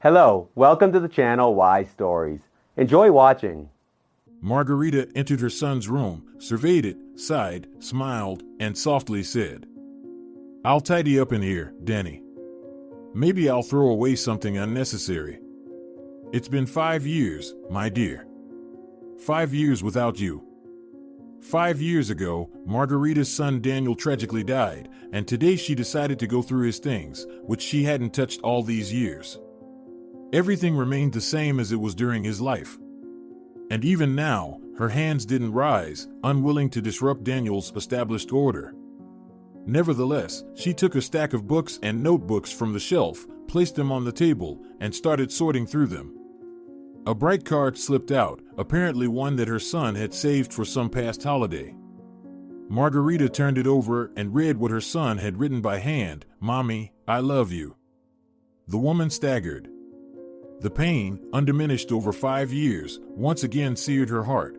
Hello, welcome to the channel Why Stories. Enjoy watching. Margarita entered her son's room, surveyed it, sighed, smiled, and softly said, "I'll tidy up in here, Dani. Maybe I'll throw away something unnecessary. It's been 5 years, my dear. 5 years without you." 5 years ago, Margarita's son Daniel tragically died, and today she decided to go through his things, which she hadn't touched all these years. Everything remained the same as it was during his life. And even now, her hands didn't rise, unwilling to disrupt Daniel's established order. Nevertheless, she took a stack of books and notebooks from the shelf, placed them on the table, and started sorting through them. A bright card slipped out, apparently one that her son had saved for some past holiday. Margarita turned it over and read what her son had written by hand. "Mommy, I love you." The woman staggered. The pain, undiminished over 5 years, once again seared her heart.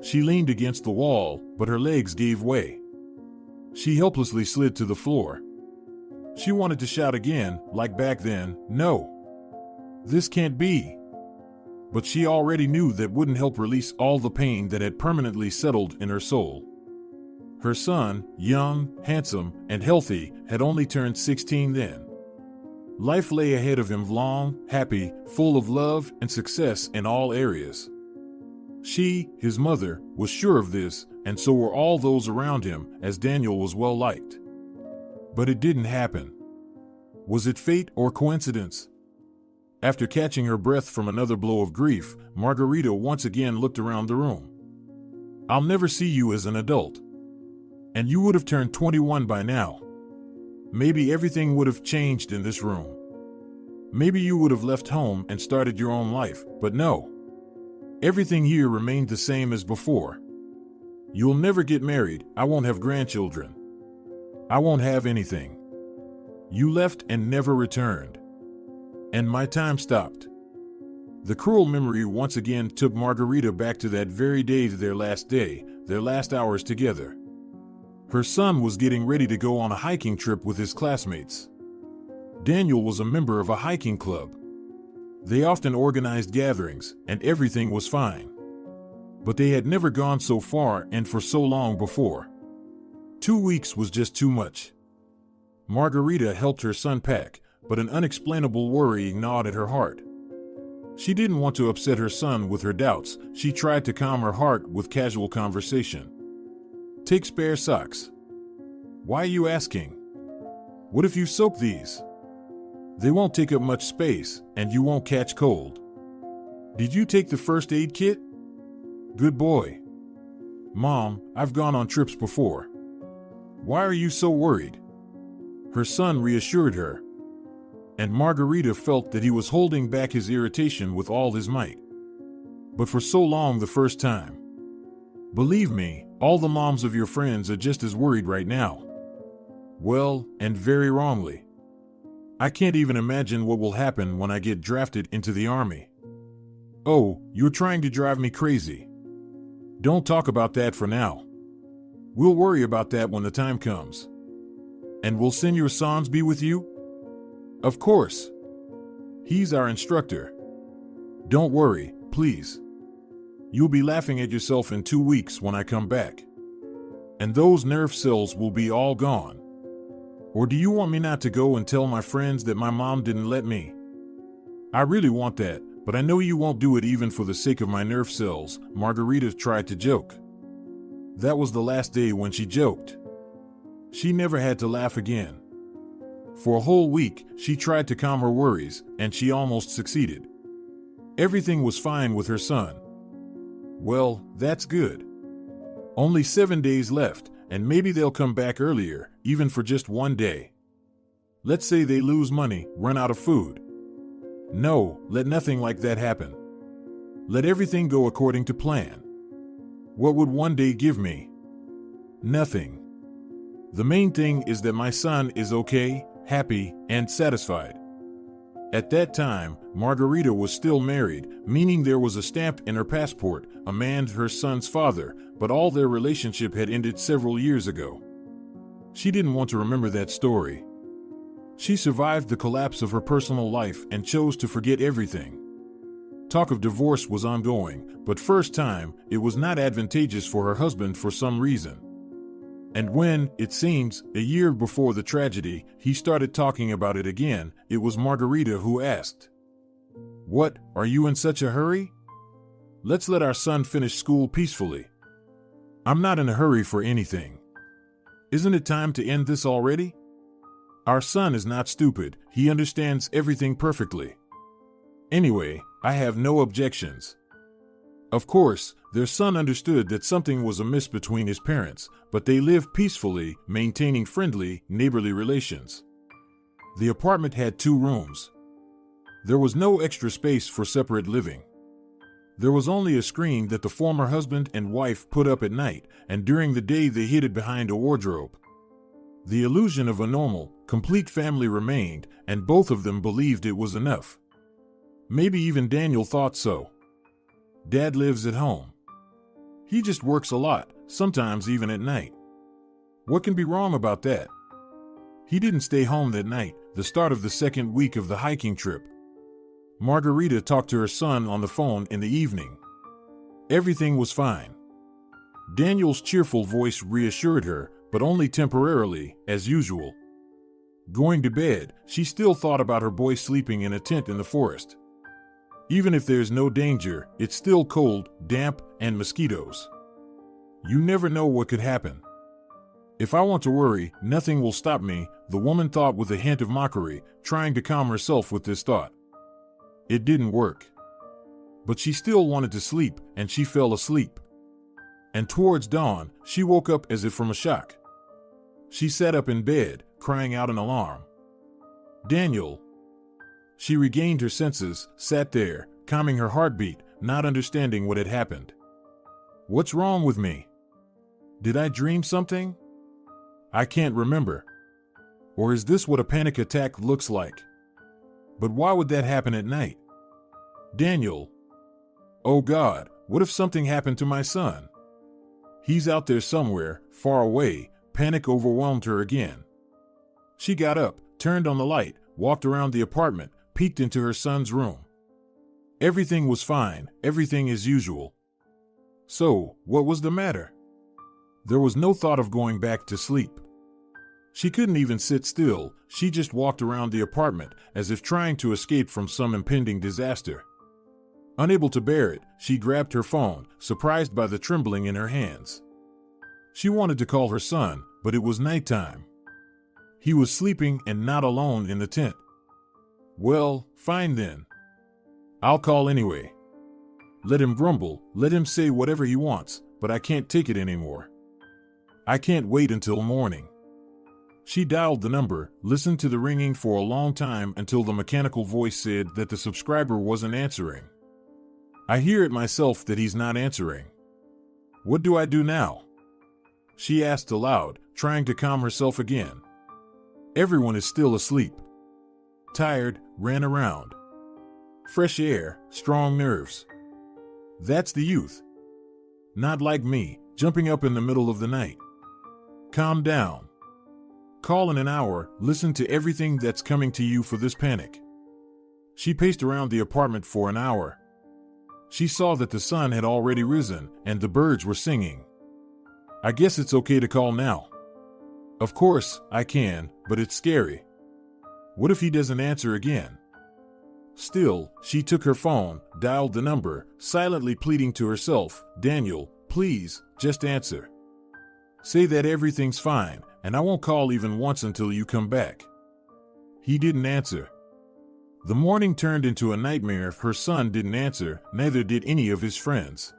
She leaned against the wall, but her legs gave way. She helplessly slid to the floor. She wanted to shout again, like back then, "No! This can't be!" But she already knew that wouldn't help release all the pain that had permanently settled in her soul. Her son, young, handsome, and healthy, had only turned 16 then. Life lay ahead of him long, happy, full of love and success in all areas. She, his mother, was sure of this, and so were all those around him, as Daniel was well liked. But it didn't happen. Was it fate or coincidence? After catching her breath from another blow of grief, Margarita once again looked around the room. "I'll never see you as an adult. And you would have turned 21 by now. Maybe everything would have changed in this room. Maybe you would have left home and started your own life, but no. Everything here remained the same as before. You'll never get married, I won't have grandchildren. I won't have anything. You left and never returned. And my time stopped." The cruel memory once again took Margarita back to that very day, their last hours together. Her son was getting ready to go on a hiking trip with his classmates. Daniel was a member of a hiking club. They often organized gatherings, and everything was fine. But they had never gone so far and for so long before. 2 weeks was just too much. Margarita helped her son pack, but an unexplainable worry gnawed at her heart. She didn't want to upset her son with her doubts. She tried to calm her heart with casual conversation. "Take spare socks. Why are you asking? What if you soak these? They won't take up much space, and you won't catch cold. Did you take the first aid kit? Good boy. Mom, I've gone on trips before. Why are you so worried?" Her son reassured her. And Margarita felt that he was holding back his irritation with all his might. But for so long the first time. "Believe me, all the moms of your friends are just as worried right now. Well, and very wrongly. I can't even imagine what will happen when I get drafted into the army. Oh, you're trying to drive me crazy. Don't talk about that for now. We'll worry about that when the time comes. And will Senor Sans be with you?" "Of course. He's our instructor. Don't worry, please. You'll be laughing at yourself in 2 weeks when I come back. And those nerve cells will be all gone. Or do you want me not to go and tell my friends that my mom didn't let me? I really want that, but I know you won't do it even for the sake of my nerve cells." Margarita tried to joke. That was the last day when she joked. She never had to laugh again. For a whole week, she tried to calm her worries, and she almost succeeded. Everything was fine with her son. Well, that's good. Only 7 days left, and maybe they'll come back earlier, even for just 1 day. Let's say they lose money, run out of food. No, let nothing like that happen. Let everything go according to plan. What would 1 day give me? Nothing. The main thing is that my son is okay, happy, and satisfied. At that time, Margarita was still married, meaning there was a stamp in her passport, a man, her son's father, but all their relationship had ended several years ago. She didn't want to remember that story. She survived the collapse of her personal life and chose to forget everything. Talk of divorce was ongoing, but first time, it was not advantageous for her husband for some reason. And when, it seems, a year before the tragedy, he started talking about it again, it was Margarita who asked, "What, are you in such a hurry? Let's let our son finish school peacefully." "I'm not in a hurry for anything. Isn't it time to end this already? Our son is not stupid, he understands everything perfectly. Anyway, I have no objections." Of course, their son understood that something was amiss between his parents, but they lived peacefully, maintaining friendly, neighborly relations. The apartment had 2 rooms. There was no extra space for separate living. There was only a screen that the former husband and wife put up at night, and during the day they hid it behind a wardrobe. The illusion of a normal, complete family remained, and both of them believed it was enough. Maybe even Daniel thought so. Dad lives at home. He just works a lot, sometimes even at night. What can be wrong about that? He didn't stay home that night, the start of the 2nd week of the hiking trip. Margarita talked to her son on the phone in the evening. Everything was fine. Daniel's cheerful voice reassured her, but only temporarily, as usual. Going to bed, she still thought about her boy sleeping in a tent in the forest. Even if there's no danger, it's still cold, damp, and mosquitoes. You never know what could happen. If I want to worry, nothing will stop me, the woman thought with a hint of mockery, trying to calm herself with this thought. It didn't work. But she still wanted to sleep, and she fell asleep. And towards dawn, she woke up as if from a shock. She sat up in bed, crying out an alarm. "Daniel!" She regained her senses, sat there, calming her heartbeat, not understanding what had happened. "What's wrong with me? Did I dream something? I can't remember. Or is this what a panic attack looks like? But why would that happen at night? Daniel! Oh God, what if something happened to my son? He's out there somewhere, far away." Panic overwhelmed her again. She got up, turned on the light, walked around the apartment, peeked into her son's room. Everything was fine, everything as usual. So, what was the matter? There was no thought of going back to sleep. She couldn't even sit still, she just walked around the apartment, as if trying to escape from some impending disaster. Unable to bear it, she grabbed her phone, surprised by the trembling in her hands. She wanted to call her son, but it was nighttime. He was sleeping and not alone in the tent. Well, fine then. I'll call anyway. Let him grumble, let him say whatever he wants, but I can't take it anymore. I can't wait until morning. She dialed the number, listened to the ringing for a long time until the mechanical voice said that the subscriber wasn't answering. I hear it myself that he's not answering. What do I do now? She asked aloud, trying to calm herself again. Everyone is still asleep. Tired, ran around. Fresh air, strong nerves. That's the youth. Not like me, jumping up in the middle of the night. Calm down. Call in an hour, listen to everything that's coming to you for this panic. She paced around the apartment for an hour. She saw that the sun had already risen, and the birds were singing. I guess it's okay to call now. Of course, I can, but it's scary. What if he doesn't answer again? Still, she took her phone, dialed the number, silently pleading to herself, Daniel, please, just answer. Say that everything's fine, and I won't call even once until you come back. He didn't answer. The morning turned into a nightmare if her son didn't answer, neither did any of his friends.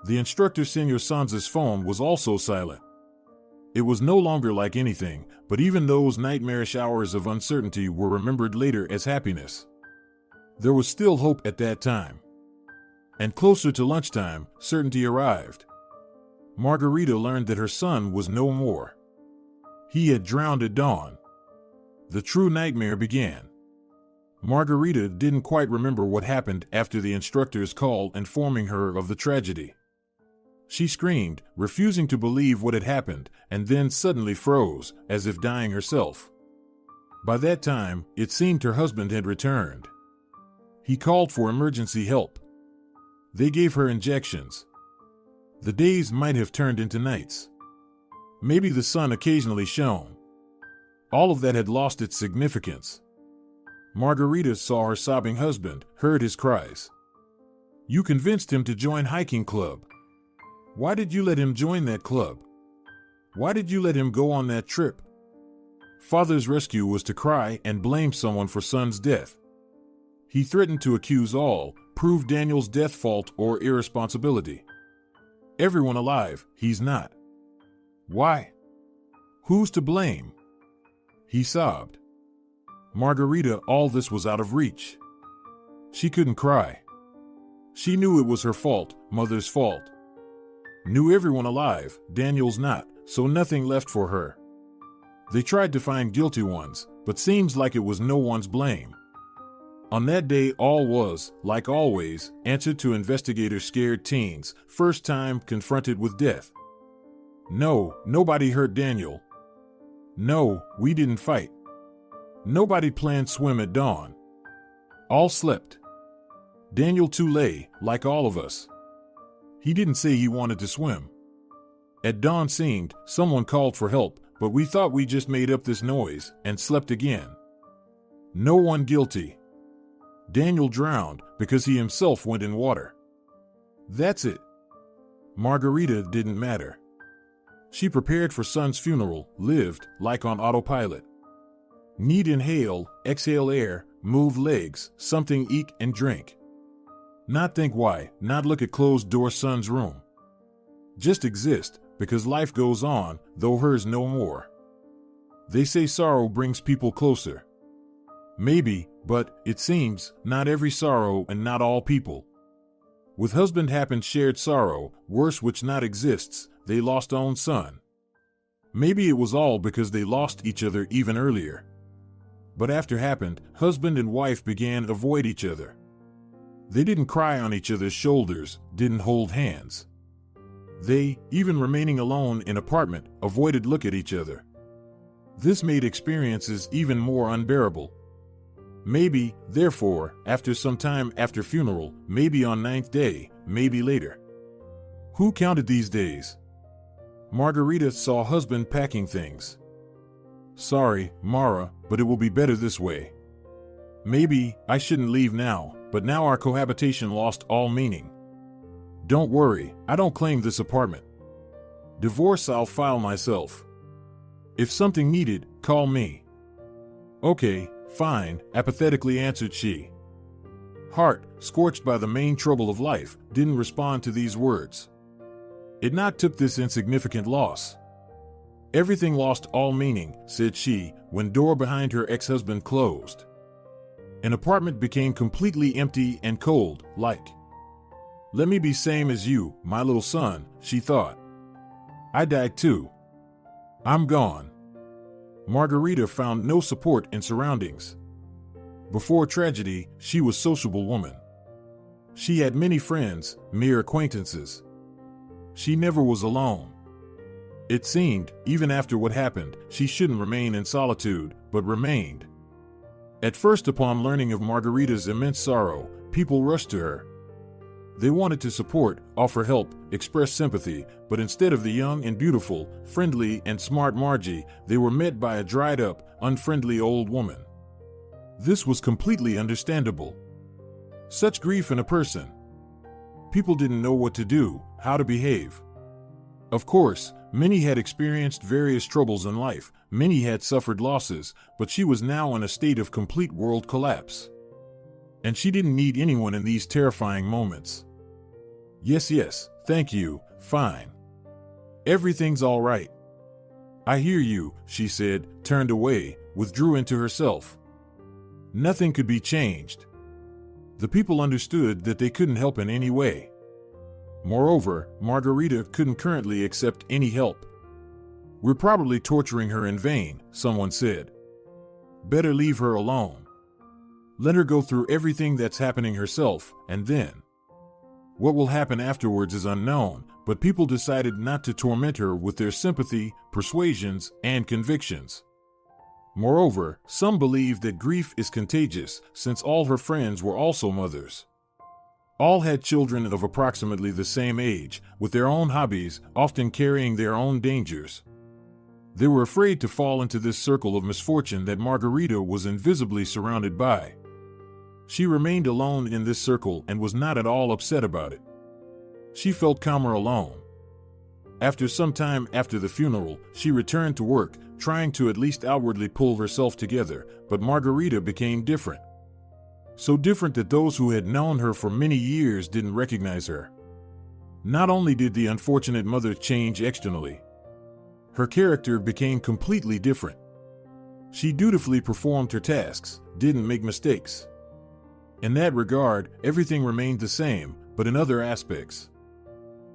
The instructor Senor Sanza's phone was also silent. It was no longer like anything, but even those nightmarish hours of uncertainty were remembered later as happiness. There was still hope at that time. And closer to lunchtime, certainty arrived. Margarita learned that her son was no more. He had drowned at dawn. The true nightmare began. Margarita didn't quite remember what happened after the instructor's call informing her of the tragedy. She screamed, refusing to believe what had happened, and then suddenly froze, as if dying herself. By that time, it seemed her husband had returned. He called for emergency help. They gave her injections. The days might have turned into nights. Maybe the sun occasionally shone. All of that had lost its significance. Margarita saw her sobbing husband, heard his cries. You convinced him to join hiking club. Why did you let him join that club? Why did you let him go on that trip? Father's rescue was to cry and blame someone for son's death. He threatened to accuse all, prove Daniel's death fault or irresponsibility. Everyone alive, he's not. Why? Who's to blame? He sobbed. Margarita, all this was out of reach. She couldn't cry. She knew it was her fault, mother's fault. Knew everyone alive, Daniel's not, so nothing left for her. They tried to find guilty ones, but seems like it was no one's blame. On that day, all was, like always, answered to investigators' scared teens, first time confronted with death. No, nobody hurt Daniel. No, we didn't fight. Nobody planned swim at dawn. All slept. Daniel too lay, like all of us. He didn't say he wanted to swim. At dawn seemed, someone called for help, but we thought we just made up this noise and slept again. No one guilty. Daniel drowned because he himself went in water. That's it. Margarita didn't matter. She prepared for son's funeral, lived like on autopilot. Need inhale, exhale air, move legs, something eat and drink. Not think why, not look at closed door son's room. Just exist, because life goes on, though hers no more. They say sorrow brings people closer. Maybe, but, it seems, not every sorrow and not all people. With husband happened shared sorrow, worse which not exists, they lost own son. Maybe it was all because they lost each other even earlier. But after happened, husband and wife began avoid each other. They didn't cry on each other's shoulders, didn't hold hands. They, even remaining alone in apartment, avoided look at each other. This made experiences even more unbearable. Maybe, therefore, after some time after funeral, maybe on 9th day, maybe later. Who counted these days? Margarita saw husband packing things. Sorry, Mara, but it will be better this way. Maybe, I shouldn't leave now, but now our cohabitation lost all meaning. Don't worry, I don't claim this apartment. Divorce I'll file myself. If something needed, call me. Okay, fine, apathetically answered she. Heart, scorched by the main trouble of life, didn't respond to these words. It not took this insignificant loss. Everything lost all meaning, said she, when door behind her ex-husband closed. An apartment became completely empty and cold, like. Let me be same as you, my little son, she thought. I died too. I'm gone. Margarita found no support in surroundings. Before tragedy, she was a sociable woman. She had many friends, mere acquaintances. She never was alone. It seemed, even after what happened, she shouldn't remain in solitude, but remained. At first, upon learning of Margarita's immense sorrow, people rushed to her. They wanted to support, offer help, express sympathy, but instead of the young and beautiful, friendly and smart Margie, they were met by a dried-up, unfriendly old woman. This was completely understandable. Such grief in a person. People didn't know what to do, how to behave. Of course, many had experienced various troubles in life, many had suffered losses, but she was now in a state of complete world collapse. And she didn't need anyone in these terrifying moments. Yes, thank you, fine. Everything's all right. I hear you, she said, turned away, withdrew into herself. Nothing could be changed. The people understood that they couldn't help in any way. Moreover, Margarita couldn't currently accept any help. We're probably torturing her in vain, someone said. Better leave her alone. Let her go through everything that's happening herself, and then. What will happen afterwards is unknown, but people decided not to torment her with their sympathy, persuasions, and convictions. Moreover, some believe that grief is contagious, since all her friends were also mothers. All had children of approximately the same age, with their own hobbies, often carrying their own dangers. They were afraid to fall into this circle of misfortune that Margarita was invisibly surrounded by. She remained alone in this circle and was not at all upset about it. She felt calmer alone. After some time after the funeral, she returned to work, trying to at least outwardly pull herself together, but Margarita became different. So different that those who had known her for many years didn't recognize her. Not only did the unfortunate mother change externally, her character became completely different. She dutifully performed her tasks, didn't make mistakes. In that regard, everything remained the same, but in other aspects.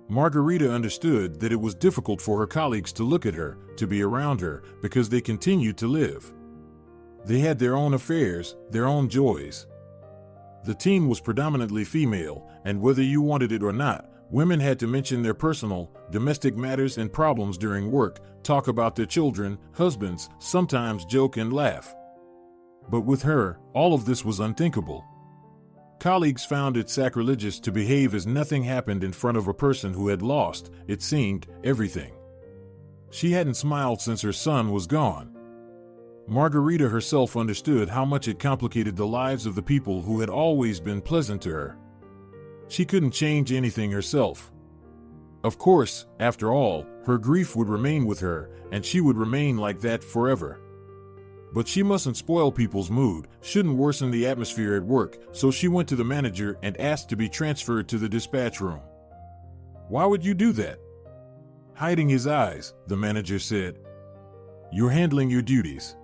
Margarita understood that it was difficult for her colleagues to look at her, to be around her, because they continued to live. They had their own affairs, their own joys. The team was predominantly female, and whether you wanted it or not, women had to mention their personal, domestic matters and problems during work, talk about their children, husbands, sometimes joke and laugh. But with her, all of this was unthinkable. Colleagues found it sacrilegious to behave as nothing happened in front of a person who had lost, it seemed, everything. She hadn't smiled since her son was gone. Margarita herself understood how much it complicated the lives of the people who had always been pleasant to her. She couldn't change anything herself. Of course, after all, her grief would remain with her, and she would remain like that forever. But she mustn't spoil people's mood, shouldn't worsen the atmosphere at work, so she went to the manager and asked to be transferred to the dispatch room. "Why would you do that?" Hiding his eyes, the manager said, "You're handling your duties.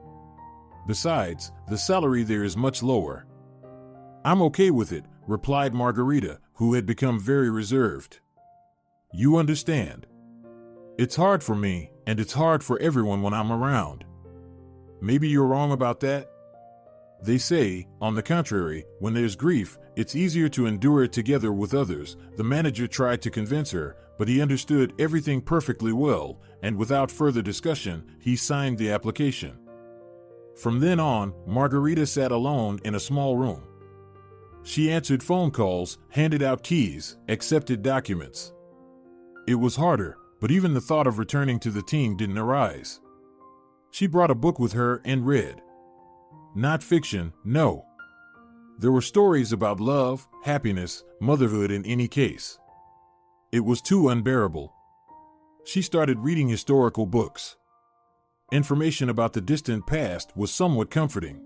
Besides, the salary there is much lower." "I'm okay with it," replied Margarita, who had become very reserved. "You understand. It's hard for me, and it's hard for everyone when I'm around." "Maybe you're wrong about that. They say, on the contrary, when there's grief, it's easier to endure it together with others." The manager tried to convince her, but he understood everything perfectly well, and without further discussion, he signed the application. From then on, Margarita sat alone in a small room. She answered phone calls, handed out keys, accepted documents. It was harder, but even the thought of returning to the team didn't arise. She brought a book with her and read. Not fiction, no. There were stories about love, happiness, motherhood in any case. It was too unbearable. She started reading historical books. Information about the distant past was somewhat comforting.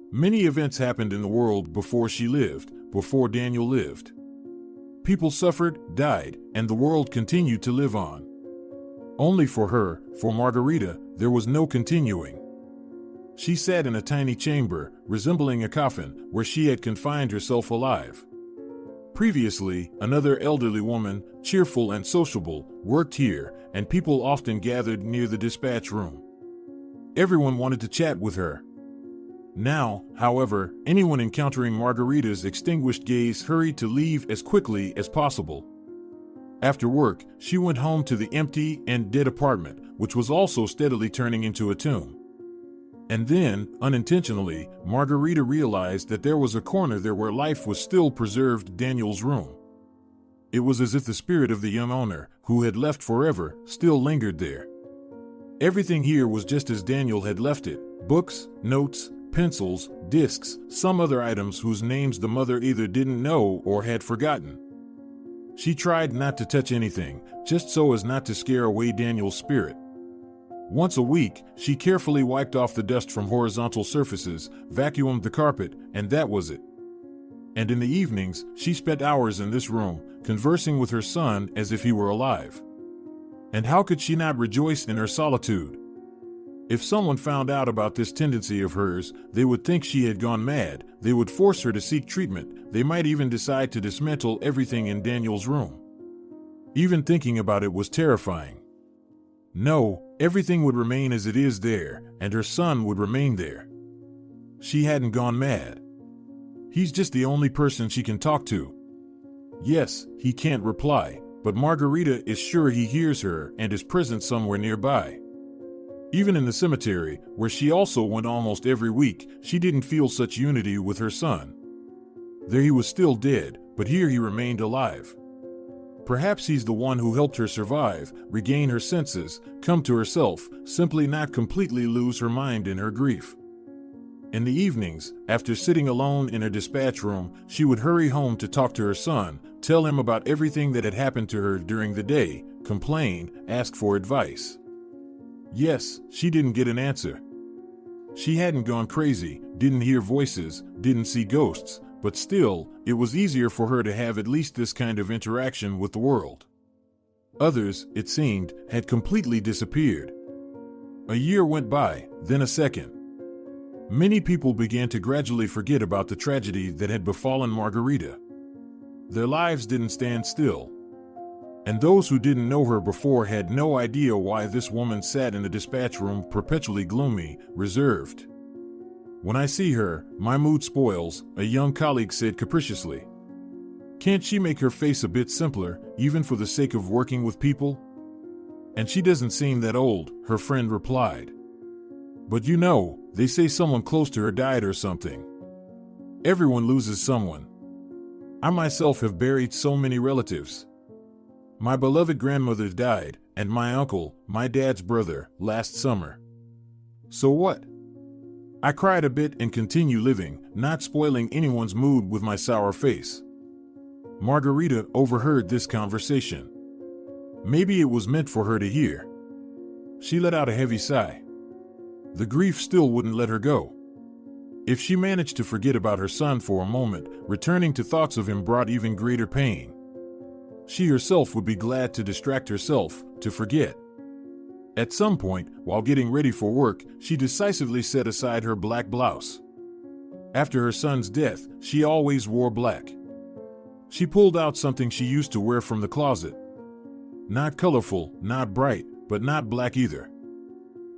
Many events happened in the world before she lived, before Daniel lived. People suffered, died, and the world continued to live on. Only for her, for Margarita, there was no continuing. She sat in a tiny chamber, resembling a coffin, where she had confined herself alive. Previously, another elderly woman, cheerful and sociable, worked here, and people often gathered near the dispatch room. Everyone wanted to chat with her. Now, however, anyone encountering Margarita's extinguished gaze hurried to leave as quickly as possible. After work, she went home to the empty and dead apartment, which was also steadily turning into a tomb. And then, unintentionally, Margarita realized that there was a corner there where life was still preserved, Daniel's room. It was as if the spirit of the young owner, who had left forever, still lingered there. Everything here was just as Daniel had left it: books, notes, pencils, discs, some other items whose names the mother either didn't know or had forgotten. She tried not to touch anything, just so as not to scare away Daniel's spirit. Once a week, she carefully wiped off the dust from horizontal surfaces, vacuumed the carpet, and that was it. And in the evenings, she spent hours in this room, conversing with her son as if he were alive. And how could she not rejoice in her solitude? If someone found out about this tendency of hers, they would think she had gone mad, they would force her to seek treatment, they might even decide to dismantle everything in Daniel's room. Even thinking about it was terrifying. No, everything would remain as it is there, and her son would remain there. She hadn't gone mad. He's just the only person she can talk to. Yes, he can't reply, but Margarita is sure he hears her and is present somewhere nearby. Even in the cemetery, where she also went almost every week, she didn't feel such unity with her son. There he was still dead, but here he remained alive. Perhaps he's the one who helped her survive, regain her senses, come to herself, simply not completely lose her mind in her grief. In the evenings, after sitting alone in her dispatch room, she would hurry home to talk to her son, tell him about everything that had happened to her during the day, complain, ask for advice. Yes, she didn't get an answer. She hadn't gone crazy, didn't hear voices, didn't see ghosts, but still, it was easier for her to have at least this kind of interaction with the world. Others, it seemed, had completely disappeared. A year went by, then a second. Many people began to gradually forget about the tragedy that had befallen Margarita. Their lives didn't stand still. And those who didn't know her before had no idea why this woman sat in the dispatch room perpetually gloomy, reserved. "When I see her, my mood spoils," a young colleague said capriciously. "Can't she make her face a bit simpler, even for the sake of working with people?" "And she doesn't seem that old," her friend replied. "But you know, they say someone close to her died or something. Everyone loses someone. I myself have buried so many relatives. My beloved grandmother died, and my uncle, my dad's brother, last summer. So what? I cried a bit and continue living, not spoiling anyone's mood with my sour face." Margarita overheard this conversation. Maybe it was meant for her to hear. She let out a heavy sigh. The grief still wouldn't let her go. If she managed to forget about her son for a moment, returning to thoughts of him brought even greater pain. She herself would be glad to distract herself, to forget. At some point, while getting ready for work, she decisively set aside her black blouse. After her son's death, she always wore black. She pulled out something she used to wear from the closet. Not colorful, not bright, but not black either.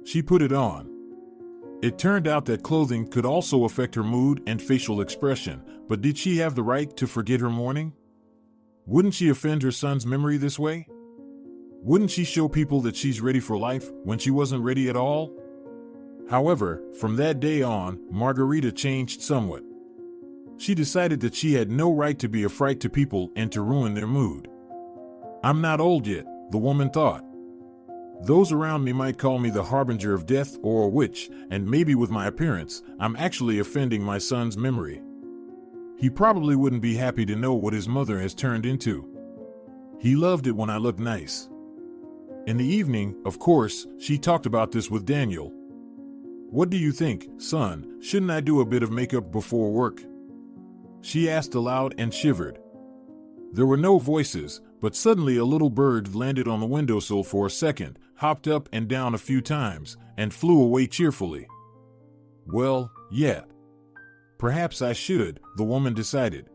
She put it on. It turned out that clothing could also affect her mood and facial expression, but did she have the right to forget her mourning? Wouldn't she offend her son's memory this way? Wouldn't she show people that she's ready for life when she wasn't ready at all? However, from that day on, Margarita changed somewhat. She decided that she had no right to be a fright to people and to ruin their mood. "I'm not old yet," the woman thought. "Those around me might call me the harbinger of death or a witch, and maybe with my appearance, I'm actually offending my son's memory. He probably wouldn't be happy to know what his mother has turned into. He loved it when I looked nice." In the evening, of course, she talked about this with Daniel. "What do you think, son, shouldn't I do a bit of makeup before work?" she asked aloud and shivered. There were no voices, but suddenly a little bird landed on the windowsill for a second, hopped up and down a few times, and flew away cheerfully. "Well, yeah. Perhaps I should," the woman decided.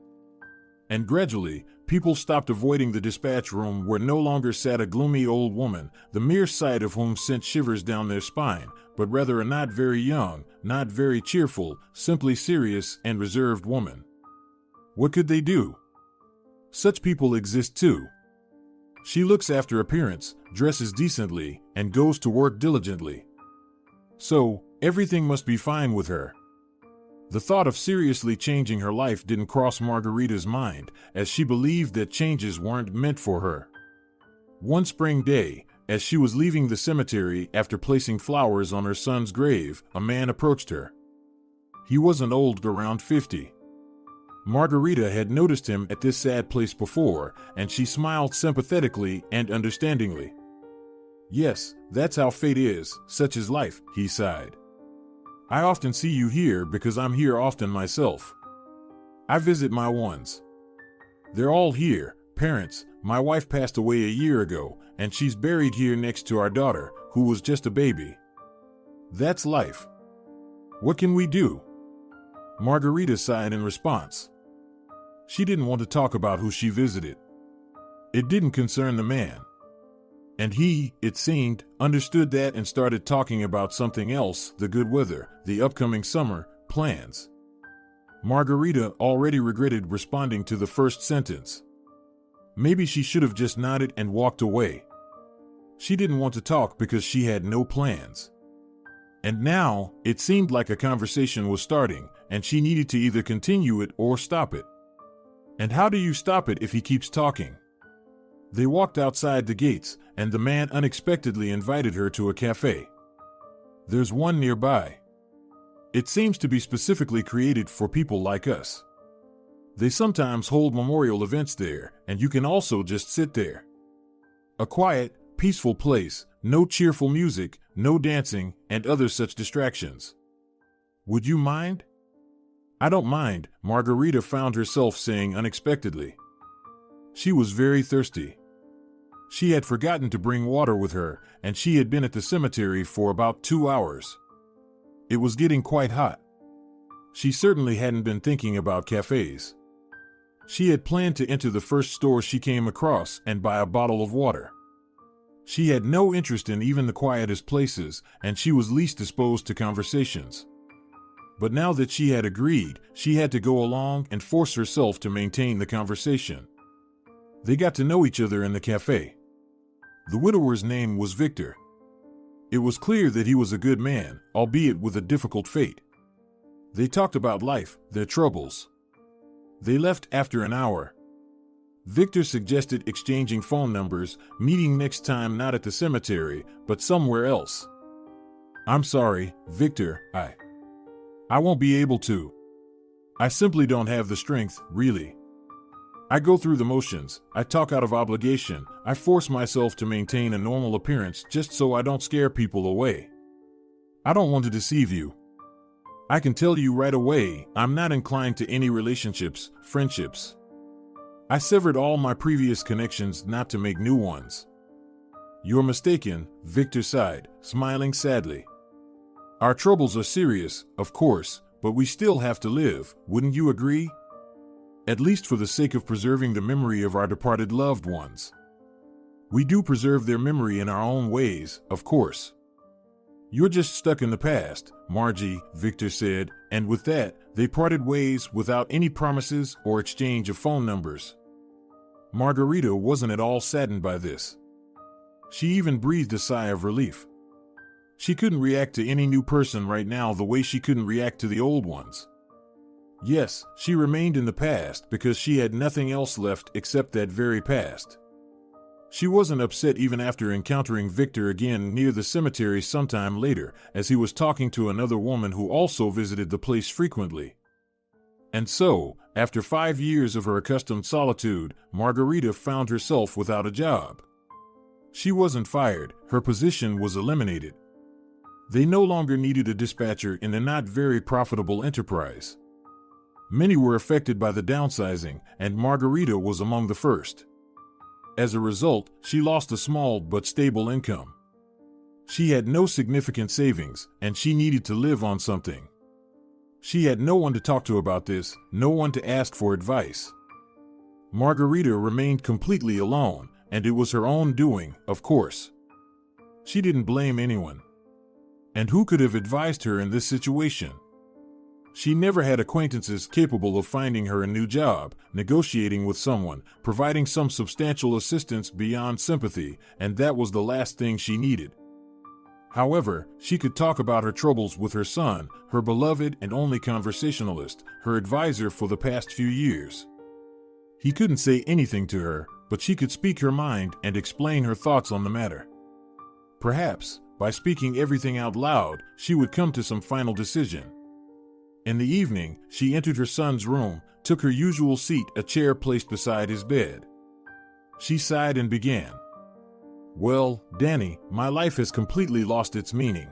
And gradually, people stopped avoiding the dispatch room where no longer sat a gloomy old woman, the mere sight of whom sent shivers down their spine, but rather a not very young, not very cheerful, simply serious and reserved woman. What could they do? Such people exist too. She looks after appearance, dresses decently, and goes to work diligently. So, everything must be fine with her. The thought of seriously changing her life didn't cross Margarita's mind, as she believed that changes weren't meant for her. One spring day, as she was leaving the cemetery after placing flowers on her son's grave, a man approached her. He wasn't old, around 50. Margarita had noticed him at this sad place before, and she smiled sympathetically and understandingly. "Yes, that's how fate is, such is life," he sighed. "I often see you here because I'm here often myself. I visit my ones. They're all here, parents. My wife passed away a year ago, and she's buried here next to our daughter, who was just a baby. That's life. What can we do?" Margarita sighed in response. She didn't want to talk about who she visited. It didn't concern the man. And he, it seemed, understood that and started talking about something else, the good weather, the upcoming summer, plans. Margarita already regretted responding to the first sentence. Maybe she should have just nodded and walked away. She didn't want to talk because she had no plans. And now, it seemed like a conversation was starting, and she needed to either continue it or stop it. And how do you stop it if he keeps talking? They walked outside the gates, and the man unexpectedly invited her to a cafe. There's one nearby. It seems to be specifically created for people like us. They sometimes hold memorial events there, and you can also just sit there. A quiet, peaceful place, no cheerful music, no dancing, and other such distractions. Would you mind? I don't mind, Margarita found herself saying unexpectedly. She was very thirsty. She had forgotten to bring water with her, and she had been at the cemetery for about 2 hours. It was getting quite hot. She certainly hadn't been thinking about cafes. She had planned to enter the first store she came across and buy a bottle of water. She had no interest in even the quietest places, and she was least disposed to conversations. But now that she had agreed, she had to go along and force herself to maintain the conversation. They got to know each other in the cafe. The widower's name was Victor. It was clear that he was a good man, albeit with a difficult fate. They talked about life, their troubles. They left after an hour. Victor suggested exchanging phone numbers, meeting next time not at the cemetery, but somewhere else. I'm sorry, Victor, I won't be able to. I simply don't have the strength, really. I go through the motions, I talk out of obligation, I force myself to maintain a normal appearance just so I don't scare people away. I don't want to deceive you. I can tell you right away, I'm not inclined to any relationships, friendships. I severed all my previous connections not to make new ones. You're mistaken, Victor sighed, smiling sadly. Our troubles are serious, of course, but we still have to live, wouldn't you agree? At least for the sake of preserving the memory of our departed loved ones. We do preserve their memory in our own ways, of course. You're just stuck in the past, Margie, Victor said, and with that, they parted ways without any promises or exchange of phone numbers. Margarita wasn't at all saddened by this. She even breathed a sigh of relief. She couldn't react to any new person right now the way she couldn't react to the old ones. Yes, she remained in the past because she had nothing else left except that very past. She wasn't upset even after encountering Victor again near the cemetery sometime later, as he was talking to another woman who also visited the place frequently. And so, after 5 years of her accustomed solitude, Margarita found herself without a job. She wasn't fired, her position was eliminated. They no longer needed a dispatcher in the not very profitable enterprise. Many were affected by the downsizing, and Margarita was among the first. As a result, she lost a small but stable income. She had no significant savings, and she needed to live on something. She had no one to talk to about this, no one to ask for advice. Margarita remained completely alone, and it was her own doing, of course. She didn't blame anyone. And who could have advised her in this situation? She never had acquaintances capable of finding her a new job, negotiating with someone, providing some substantial assistance beyond sympathy, and that was the last thing she needed. However, she could talk about her troubles with her son, her beloved and only conversationalist, her advisor for the past few years. He couldn't say anything to her, but she could speak her mind and explain her thoughts on the matter. Perhaps, by speaking everything out loud, she would come to some final decision. In the evening, she entered her son's room, took her usual seat, a chair placed beside his bed. She sighed and began. Well, Dani, my life has completely lost its meaning.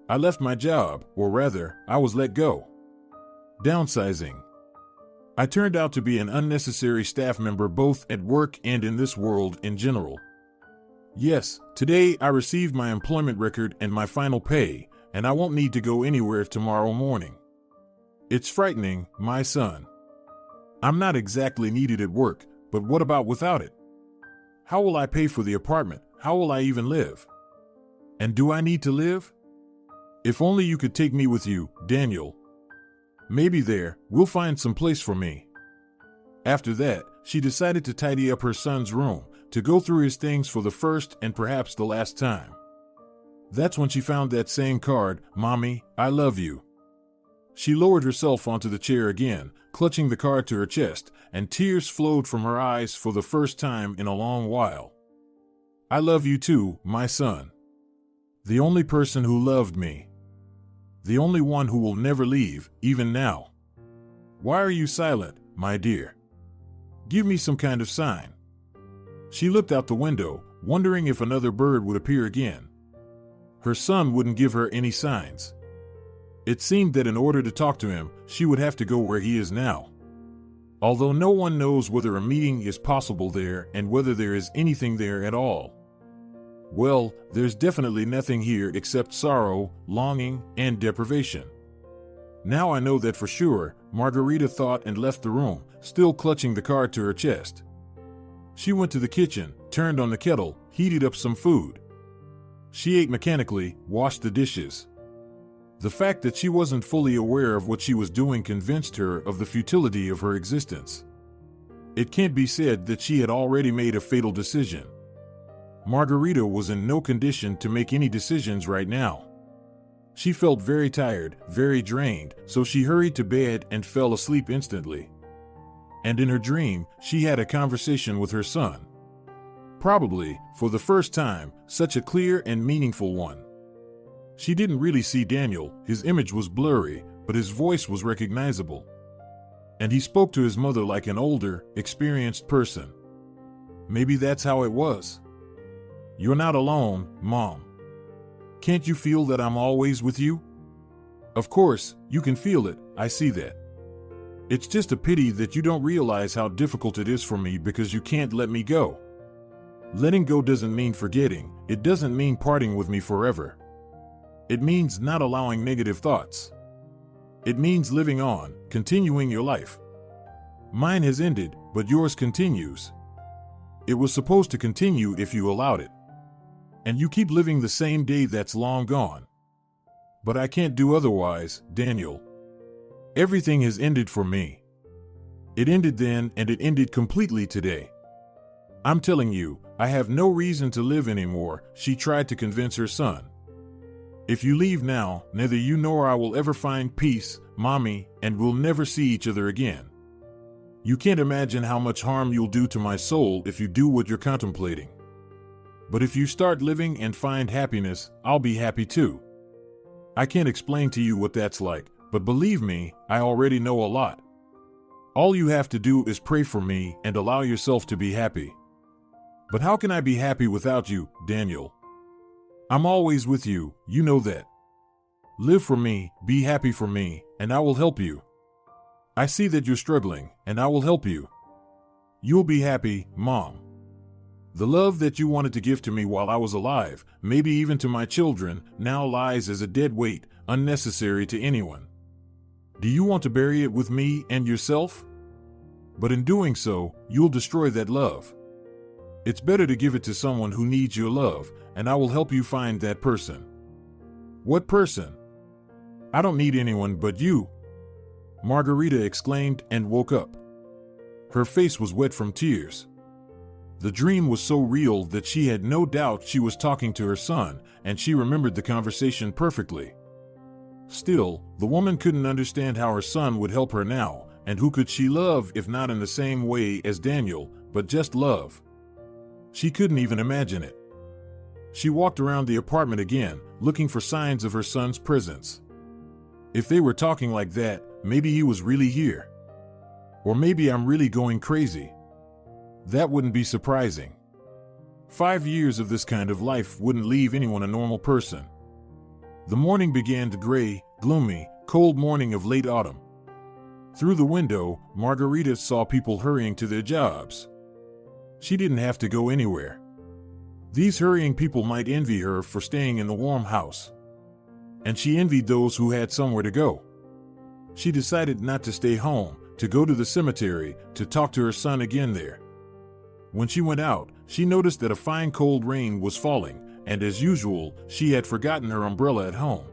I left my job, or rather, I was let go. Downsizing. I turned out to be an unnecessary staff member both at work and in this world in general. Yes, today I received my employment record and my final pay, and I won't need to go anywhere tomorrow morning. It's frightening, my son. I'm not exactly needed at work, but what about without it? How will I pay for the apartment? How will I even live? And do I need to live? If only you could take me with you, Daniel. Maybe there, we'll find some place for me. After that, she decided to tidy up her son's room, to go through his things for the first and perhaps the last time. That's when she found that same card, "Mommy, I love you." She lowered herself onto the chair again, clutching the card to her chest, and tears flowed from her eyes for the first time in a long while. "I love you too, my son. The only person who loved me. The only one who will never leave, even now. Why are you silent, my dear? Give me some kind of sign." She looked out the window, wondering if another bird would appear again. Her son wouldn't give her any signs. It seemed that in order to talk to him, she would have to go where he is now. Although no one knows whether a meeting is possible there and whether there is anything there at all. Well, there's definitely nothing here except sorrow, longing, and deprivation. Now I know that for sure, Margarita thought and left the room, still clutching the card to her chest. She went to the kitchen, turned on the kettle, heated up some food. She ate mechanically, washed the dishes. The fact that she wasn't fully aware of what she was doing convinced her of the futility of her existence. It can't be said that she had already made a fatal decision. Margarita was in no condition to make any decisions right now. She felt very tired, very drained, so she hurried to bed and fell asleep instantly. And in her dream, she had a conversation with her son. Probably, for the first time, such a clear and meaningful one. She didn't really see Daniel, his image was blurry, but his voice was recognizable. And he spoke to his mother like an older, experienced person. Maybe that's how it was. "You're not alone, Mom. Can't you feel that I'm always with you?" "Of course, you can feel it, I see that. It's just a pity that you don't realize how difficult it is for me because you can't let me go. Letting go doesn't mean forgetting, it doesn't mean parting with me forever. It means not allowing negative thoughts. It means living on, continuing your life. Mine has ended, but yours continues. It was supposed to continue if you allowed it. And you keep living the same day that's long gone. But I can't do otherwise, Daniel. Everything has ended for me. It ended then and it ended completely today. I'm telling you, I have no reason to live anymore," she tried to convince her son. "If you leave now, neither you nor I will ever find peace, Mommy, and we'll never see each other again. You can't imagine how much harm you'll do to my soul if you do what you're contemplating. But if you start living and find happiness, I'll be happy too. I can't explain to you what that's like, but believe me, I already know a lot. All you have to do is pray for me and allow yourself to be happy." "But how can I be happy without you, Daniel? I'm always with you, you know that. Live for me, be happy for me, and I will help you. I see that you're struggling, and I will help you. You'll be happy, Mom. The love that you wanted to give to me while I was alive, maybe even to my children, now lies as a dead weight, unnecessary to anyone. Do you want to bury it with me and yourself? But in doing so, you'll destroy that love. It's better to give it to someone who needs your love, and I will help you find that person." "What person?" "I don't need anyone but you," Margarita exclaimed and woke up. Her face was wet from tears. The dream was so real that she had no doubt she was talking to her son, and she remembered the conversation perfectly. Still, the woman couldn't understand how her son would help her now, and who could she love if not in the same way as Daniel, but just love? She couldn't even imagine it. She walked around the apartment again, looking for signs of her son's presence. If they were talking like that, maybe he was really here. Or maybe I'm really going crazy. That wouldn't be surprising. 5 years of this kind of life wouldn't leave anyone a normal person. The morning began the gray, gloomy, cold morning of late autumn. Through the window, Margarita saw people hurrying to their jobs. She didn't have to go anywhere. These hurrying people might envy her for staying in the warm house. And she envied those who had somewhere to go. She decided not to stay home, to go to the cemetery, to talk to her son again there. When she went out, she noticed that a fine cold rain was falling, and as usual, she had forgotten her umbrella at home.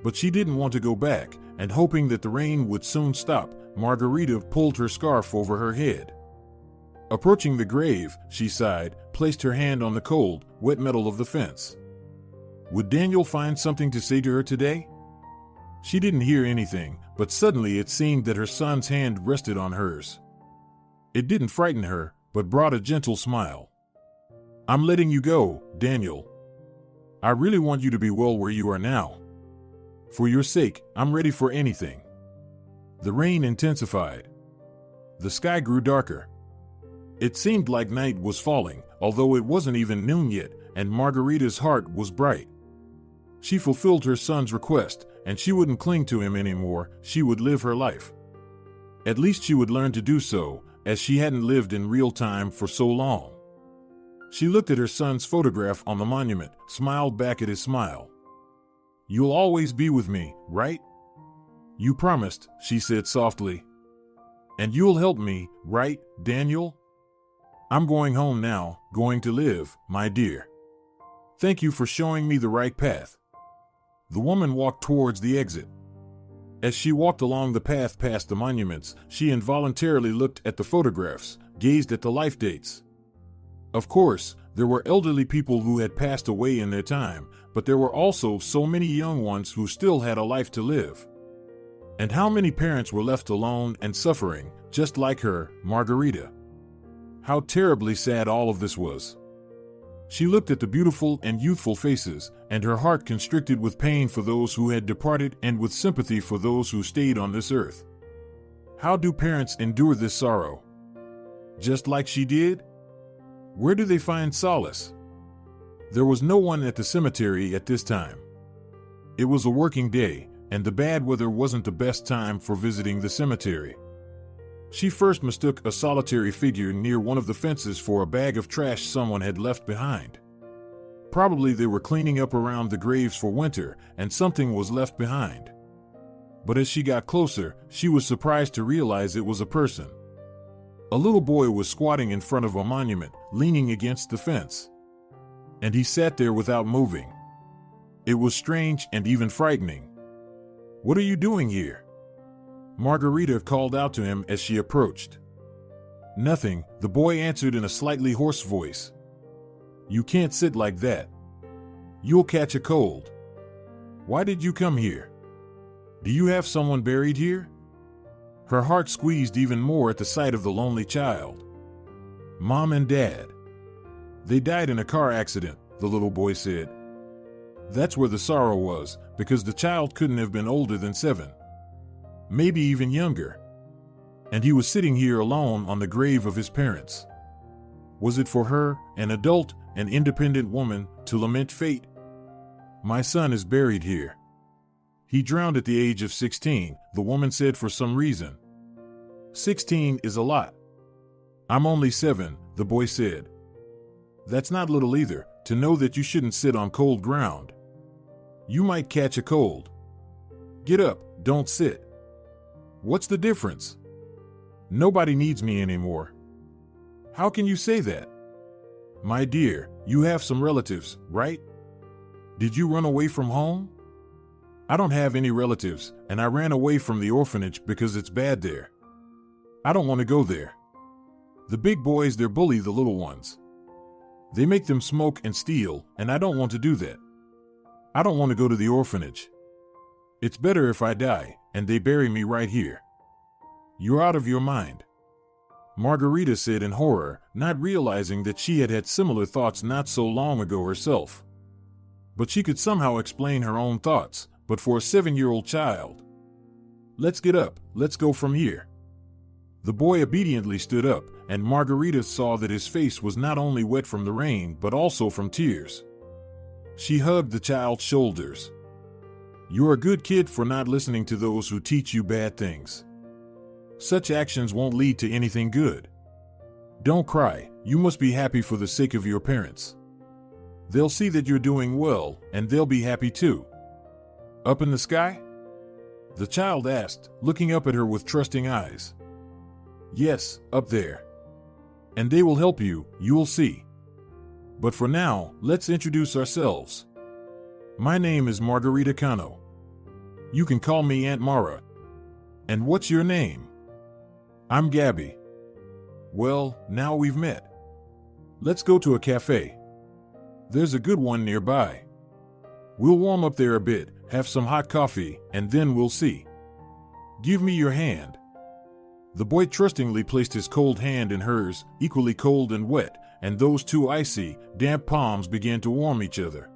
But she didn't want to go back, and hoping that the rain would soon stop, Margarita pulled her scarf over her head. Approaching the grave, she sighed, placed her hand on the cold, wet metal of the fence. Would Daniel find something to say to her today? She didn't hear anything, but suddenly it seemed that her son's hand rested on hers. It didn't frighten her, but brought a gentle smile. I'm letting you go, Daniel. I really want you to be well where you are now. For your sake, I'm ready for anything. The rain intensified. The sky grew darker. It seemed like night was falling, although it wasn't even noon yet, and Margarita's heart was bright. She fulfilled her son's request, and she wouldn't cling to him anymore. She would live her life. At least she would learn to do so, as she hadn't lived in real time for so long. She looked at her son's photograph on the monument, smiled back at his smile. You'll always be with me, right? You promised, she said softly. And you'll help me, right, Daniel? I'm going home now, going to live, my dear. Thank you for showing me the right path. The woman walked towards the exit. As she walked along the path past the monuments, she involuntarily looked at the photographs, gazed at the life dates. Of course, there were elderly people who had passed away in their time, but there were also so many young ones who still had a life to live. And how many parents were left alone and suffering, just like her, Margarita? How terribly sad all of this was. She looked at the beautiful and youthful faces, and her heart constricted with pain for those who had departed and with sympathy for those who stayed on this earth. How do parents endure this sorrow? Just like she did? Where do they find solace? There was no one at the cemetery at this time. It was a working day, and the bad weather wasn't the best time for visiting the cemetery. She first mistook a solitary figure near one of the fences for a bag of trash someone had left behind. Probably they were cleaning up around the graves for winter, and something was left behind. But as she got closer, she was surprised to realize it was a person. A little boy was squatting in front of a monument, leaning against the fence. And he sat there without moving. It was strange and even frightening. What are you doing here? Margarita called out to him as she approached. Nothing, the boy answered in a slightly hoarse voice. You can't sit like that. You'll catch a cold. Why did you come here? Do you have someone buried here? Her heart squeezed even more at the sight of the lonely child. Mom and Dad. They died in a car accident, the little boy said. That's where the sorrow was, because the child couldn't have been older than 7. Maybe even younger. And he was sitting here alone on the grave of his parents. Was it for her, an adult, an independent woman, to lament fate? My son is buried here. He drowned at the age of 16, the woman said for some reason. 16 is a lot. I'm only 7, the boy said. That's not little either, to know that you shouldn't sit on cold ground. You might catch a cold. Get up, don't sit. What's the difference? Nobody needs me anymore. How can you say that? My dear, you have some relatives, right? Did you run away from home? I don't have any relatives, and I ran away from the orphanage because it's bad there. I don't want to go there. The big boys, they bully the little ones. They make them smoke and steal, and I don't want to do that. I don't want to go to the orphanage. It's better if I die, and they bury me right here. You're out of your mind. Margarita said in horror, not realizing that she had had similar thoughts not so long ago herself. But she could somehow explain her own thoughts, but for a 7-year-old child. Let's get up, let's go from here. The boy obediently stood up, and Margarita saw that his face was not only wet from the rain but also from tears. She hugged the child's shoulders. You're a good kid for not listening to those who teach you bad things. Such actions won't lead to anything good. Don't cry, you must be happy for the sake of your parents. They'll see that you're doing well, and they'll be happy too. Up in the sky? The child asked, looking up at her with trusting eyes. Yes, up there. And they will help you, you'll see. But for now, let's introduce ourselves. My name is Margarita Cano. You can call me Aunt Mara. And what's your name? I'm Gabby. Well, now we've met. Let's go to a cafe. There's a good one nearby. We'll warm up there a bit, have some hot coffee, and then we'll see. Give me your hand. The boy trustingly placed his cold hand in hers, equally cold and wet, and those two icy, damp palms began to warm each other.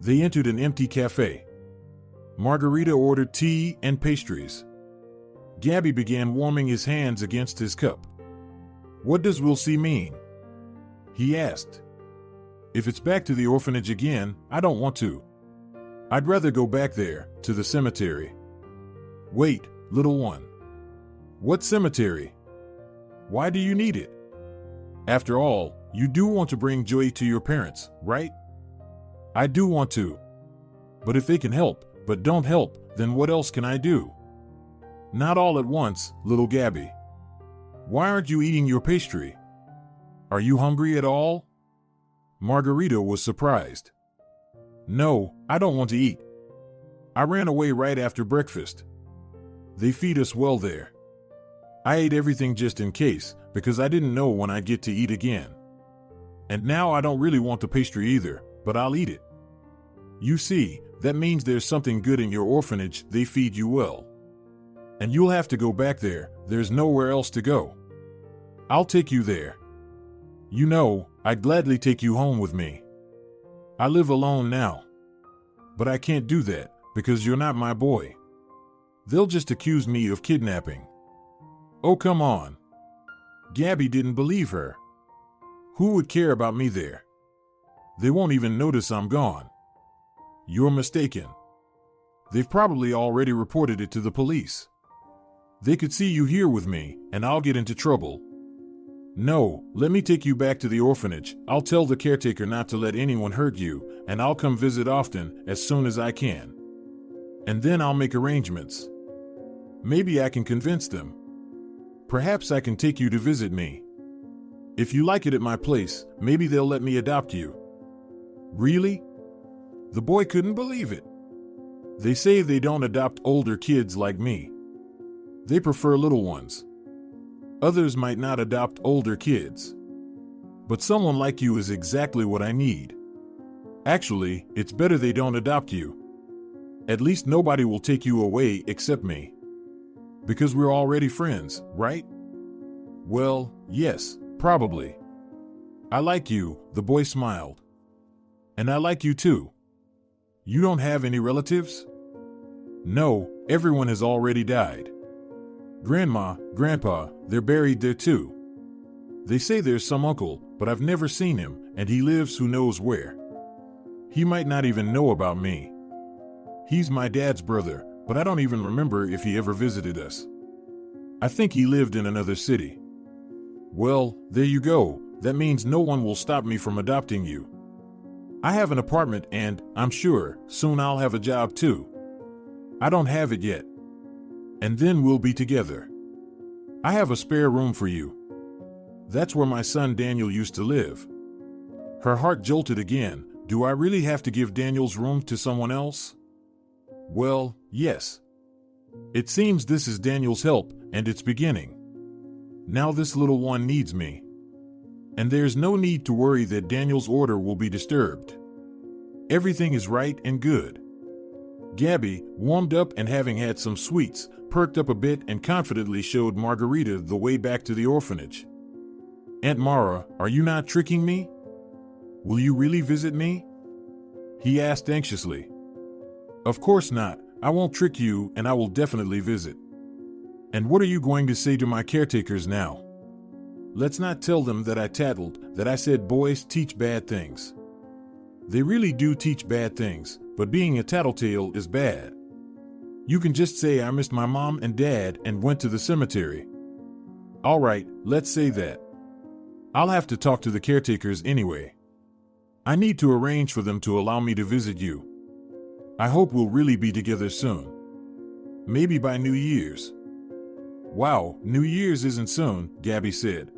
They entered an empty cafe. Margarita ordered tea and pastries. Gabby began warming his hands against his cup. What does we'll see mean? He asked. If it's back to the orphanage again, I don't want to. I'd rather go back there, to the cemetery. Wait, little one. What cemetery? Why do you need it? After all, you do want to bring joy to your parents, right? I do want to. But if they can help, but don't help, then what else can I do? Not all at once, little Gabby. Why aren't you eating your pastry? Are you hungry at all? Margarita was surprised. No, I don't want to eat. I ran away right after breakfast. They feed us well there. I ate everything just in case, because I didn't know when I'd get to eat again. And now I don't really want the pastry either, but I'll eat it. You see, that means there's something good in your orphanage, they feed you well. And you'll have to go back there, there's nowhere else to go. I'll take you there. You know, I'd gladly take you home with me. I live alone now. But I can't do that, because you're not my boy. They'll just accuse me of kidnapping. Oh, come on. Gabby didn't believe her. Who would care about me there? They won't even notice I'm gone. You're mistaken. They've probably already reported it to the police. They could see you here with me, and I'll get into trouble. No, let me take you back to the orphanage. I'll tell the caretaker not to let anyone hurt you, and I'll come visit often, as soon as I can. And then I'll make arrangements. Maybe I can convince them. Perhaps I can take you to visit me. If you like it at my place, maybe they'll let me adopt you. Really? The boy couldn't believe it. They say they don't adopt older kids like me. They prefer little ones. Others might not adopt older kids. But someone like you is exactly what I need. Actually, it's better they don't adopt you. At least nobody will take you away except me. Because we're already friends, right? Well, yes, probably. I like you, the boy smiled. And I like you too. You don't have any relatives? No, everyone has already died. Grandma, Grandpa, they're buried there too. They say there's some uncle, but I've never seen him, and he lives who knows where. He might not even know about me. He's my dad's brother, but I don't even remember if he ever visited us. I think he lived in another city. Well, there you go. That means no one will stop me from adopting you. I have an apartment and, I'm sure, soon I'll have a job too. I don't have it yet. And then we'll be together. I have a spare room for you. That's where my son Daniel used to live. Her heart jolted again. Do I really have to give Daniel's room to someone else? Well, yes. It seems this is Daniel's help, and it's beginning. Now this little one needs me. And there's no need to worry that Daniel's order will be disturbed. Everything is right and good. Gabby, warmed up and having had some sweets, perked up a bit and confidently showed Margarita the way back to the orphanage. Aunt Mara, are you not tricking me? Will you really visit me? He asked anxiously. Of course not. I won't trick you, and I will definitely visit. And what are you going to say to my caretakers now? Let's not tell them that I tattled, that I said boys teach bad things. They really do teach bad things, but being a tattletale is bad. You can just say I missed my mom and dad and went to the cemetery. All right, let's say that. I'll have to talk to the caretakers anyway. I need to arrange for them to allow me to visit you. I hope we'll really be together soon. Maybe by New Year's. Wow, New Year's isn't soon, Gabby said.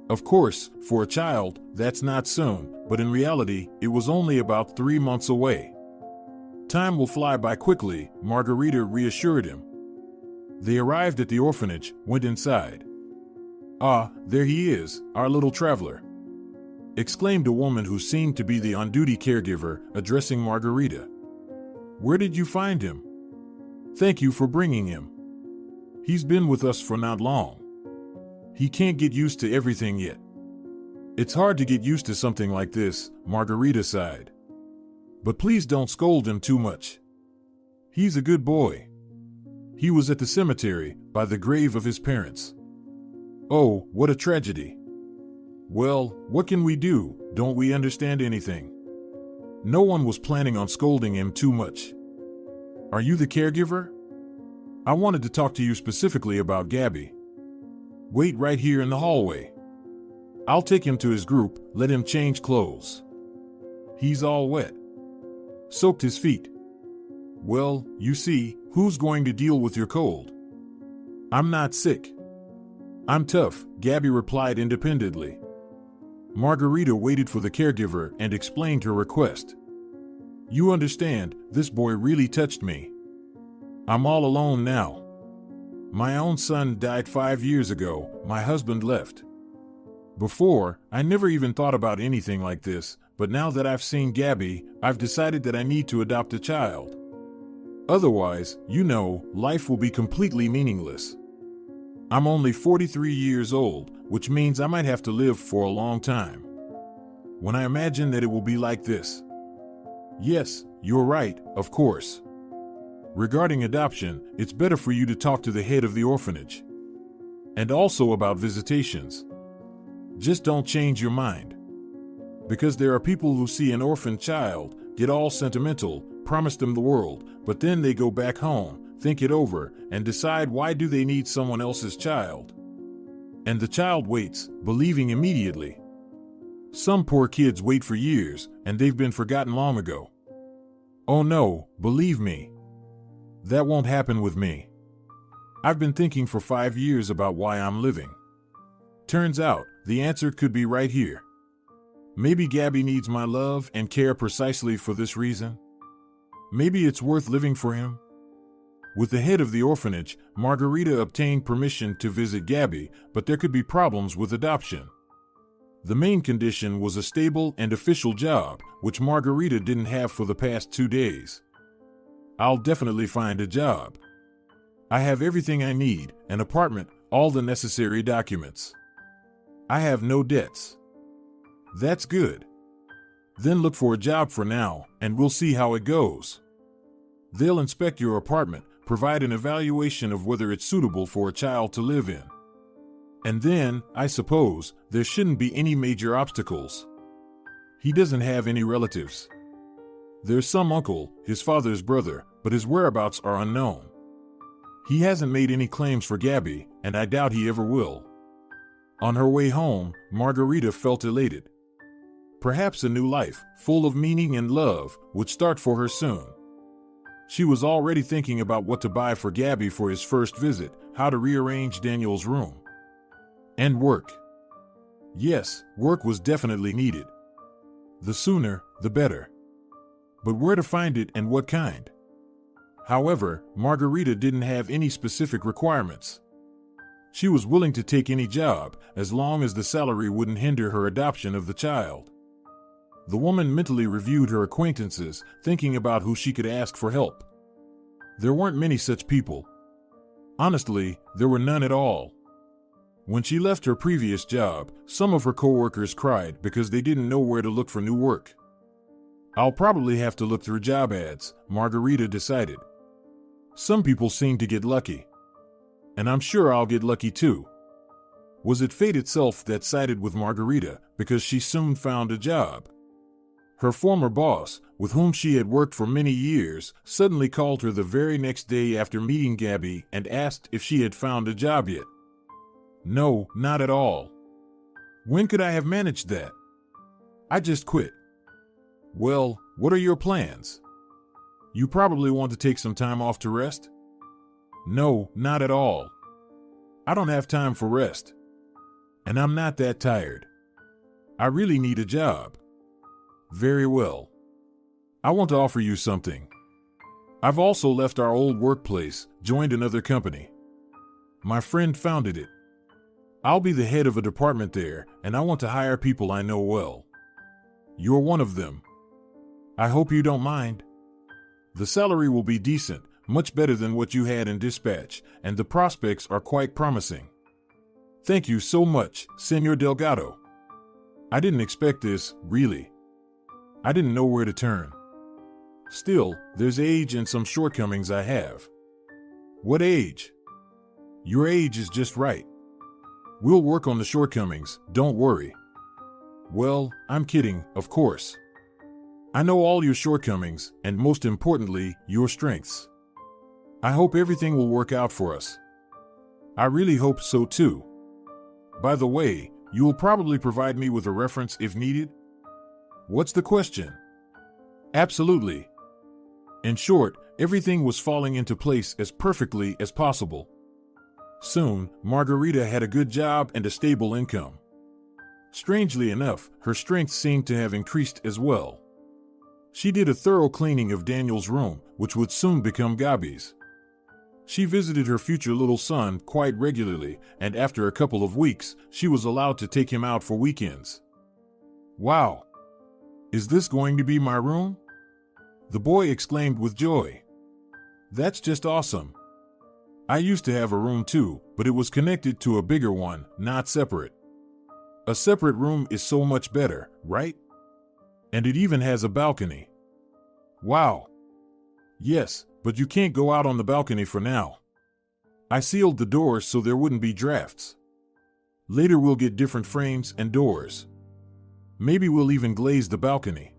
Of course, for a child, that's not soon, but in reality, it was only about 3 months away. Time will fly by quickly, Margarita reassured him. They arrived at the orphanage, went inside. Ah, there he is, our little traveler. exclaimed a woman who seemed to be the on-duty caregiver, addressing Margarita. "Where did you find him? Thank you for bringing him. He's been with us for not long. He can't get used to everything yet." "It's hard to get used to something like this," Margarita sighed. "But please don't scold him too much. He's a good boy. He was at the cemetery, by the grave of his parents." "Oh, what a tragedy. Well, what can we do? Don't we understand anything?" No one was planning on scolding him too much. "Are you the caregiver? I wanted to talk to you specifically about Gabby." "Wait right here in the hallway. I'll take him to his group, let him change clothes. He's all wet. Soaked his feet. Well, you see, who's going to deal with your cold?" "I'm not sick. I'm tough," Gabby replied independently. Margarita waited for the caregiver and explained her request. "You understand, this boy really touched me. I'm all alone now. My own son died 5 years ago, my husband left. Before, I never even thought about anything like this, but now that I've seen Gabby, I've decided that I need to adopt a child. Otherwise, life will be completely meaningless. I'm only 43 years old, which means I might have to live for a long time. When I imagine that it will be like this." "Yes, you're right, of course. Regarding adoption, it's better for you to talk to the head of the orphanage. And also about visitations. Just don't change your mind. Because there are people who see an orphan child, get all sentimental, promise them the world, but then they go back home, think it over, and decide why do they need someone else's child. And the child waits, believing immediately. Some poor kids wait for years, and they've been forgotten long ago. Oh no, believe me. That won't happen with me. I've been thinking for 5 years about why I'm living. Turns out, the answer could be right here. Maybe Gabby needs my love and care precisely for this reason. Maybe it's worth living for him." With the head of the orphanage, Margarita obtained permission to visit Gabby, but there could be problems with adoption. The main condition was a stable and official job, which Margarita didn't have for the past 2 days. "I'll definitely find a job. I have everything I need, an apartment, all the necessary documents. I have no debts." "That's good. Then look for a job for now, and we'll see how it goes. They'll inspect your apartment, provide an evaluation of whether it's suitable for a child to live in. And then, I suppose, there shouldn't be any major obstacles. He doesn't have any relatives. There's some uncle, his father's brother, but his whereabouts are unknown. He hasn't made any claims for Gabby, and I doubt he ever will." On her way home, Margarita felt elated. Perhaps a new life, full of meaning and love, would start for her soon. She was already thinking about what to buy for Gabby for his first visit, how to rearrange Daniel's room. And work. Yes, work was definitely needed. The sooner, the better. But where to find it and what kind? However, Margarita didn't have any specific requirements. She was willing to take any job, as long as the salary wouldn't hinder her adoption of the child. The woman mentally reviewed her acquaintances, thinking about who she could ask for help. There weren't many such people. Honestly, there were none at all. When she left her previous job, some of her coworkers cried because they didn't know where to look for new work. "I'll probably have to look through job ads," Margarita decided. "Some people seem to get lucky. And I'm sure I'll get lucky too." Was it fate itself that sided with Margarita, because she soon found a job? Her former boss, with whom she had worked for many years, suddenly called her the very next day after meeting Gabby and asked if she had found a job yet. No, not at all. When could I have managed that? I just quit. Well, what are your plans? You probably want to take some time off to rest? No, not at all. I don't have time for rest. And I'm not that tired. I really need a job. Very well. I want to offer you something. I've also left our old workplace, joined another company. My friend founded it. I'll be the head of a department there, and I want to hire people I know well. You're one of them. I hope you don't mind. The salary will be decent, much better than what you had in dispatch, and the prospects are quite promising. Thank you so much, Senor Delgado. I didn't expect this, really. I didn't know where to turn. Still, there's age and some shortcomings I have. What age? Your age is just right. We'll work on the shortcomings, don't worry. Well, I'm kidding, of course. I know all your shortcomings, and most importantly, your strengths. I hope everything will work out for us. I really hope so too. By the way, you will probably provide me with a reference if needed? What's the question? Absolutely. In short, everything was falling into place as perfectly as possible. Soon, Margarita had a good job and a stable income. Strangely enough, her strength seemed to have increased as well. She did a thorough cleaning of Daniel's room, which would soon become Gabi's. She visited her future little son quite regularly, and after a couple of weeks, she was allowed to take him out for weekends. Wow! Is this going to be my room? The boy exclaimed with joy. That's just awesome. I used to have a room too, but it was connected to a bigger one, not separate. A separate room is so much better, right? And it even has a balcony. Wow! Yes, but you can't go out on the balcony for now. I sealed the doors so there wouldn't be drafts. Later we'll get different frames and doors. Maybe we'll even glaze the balcony.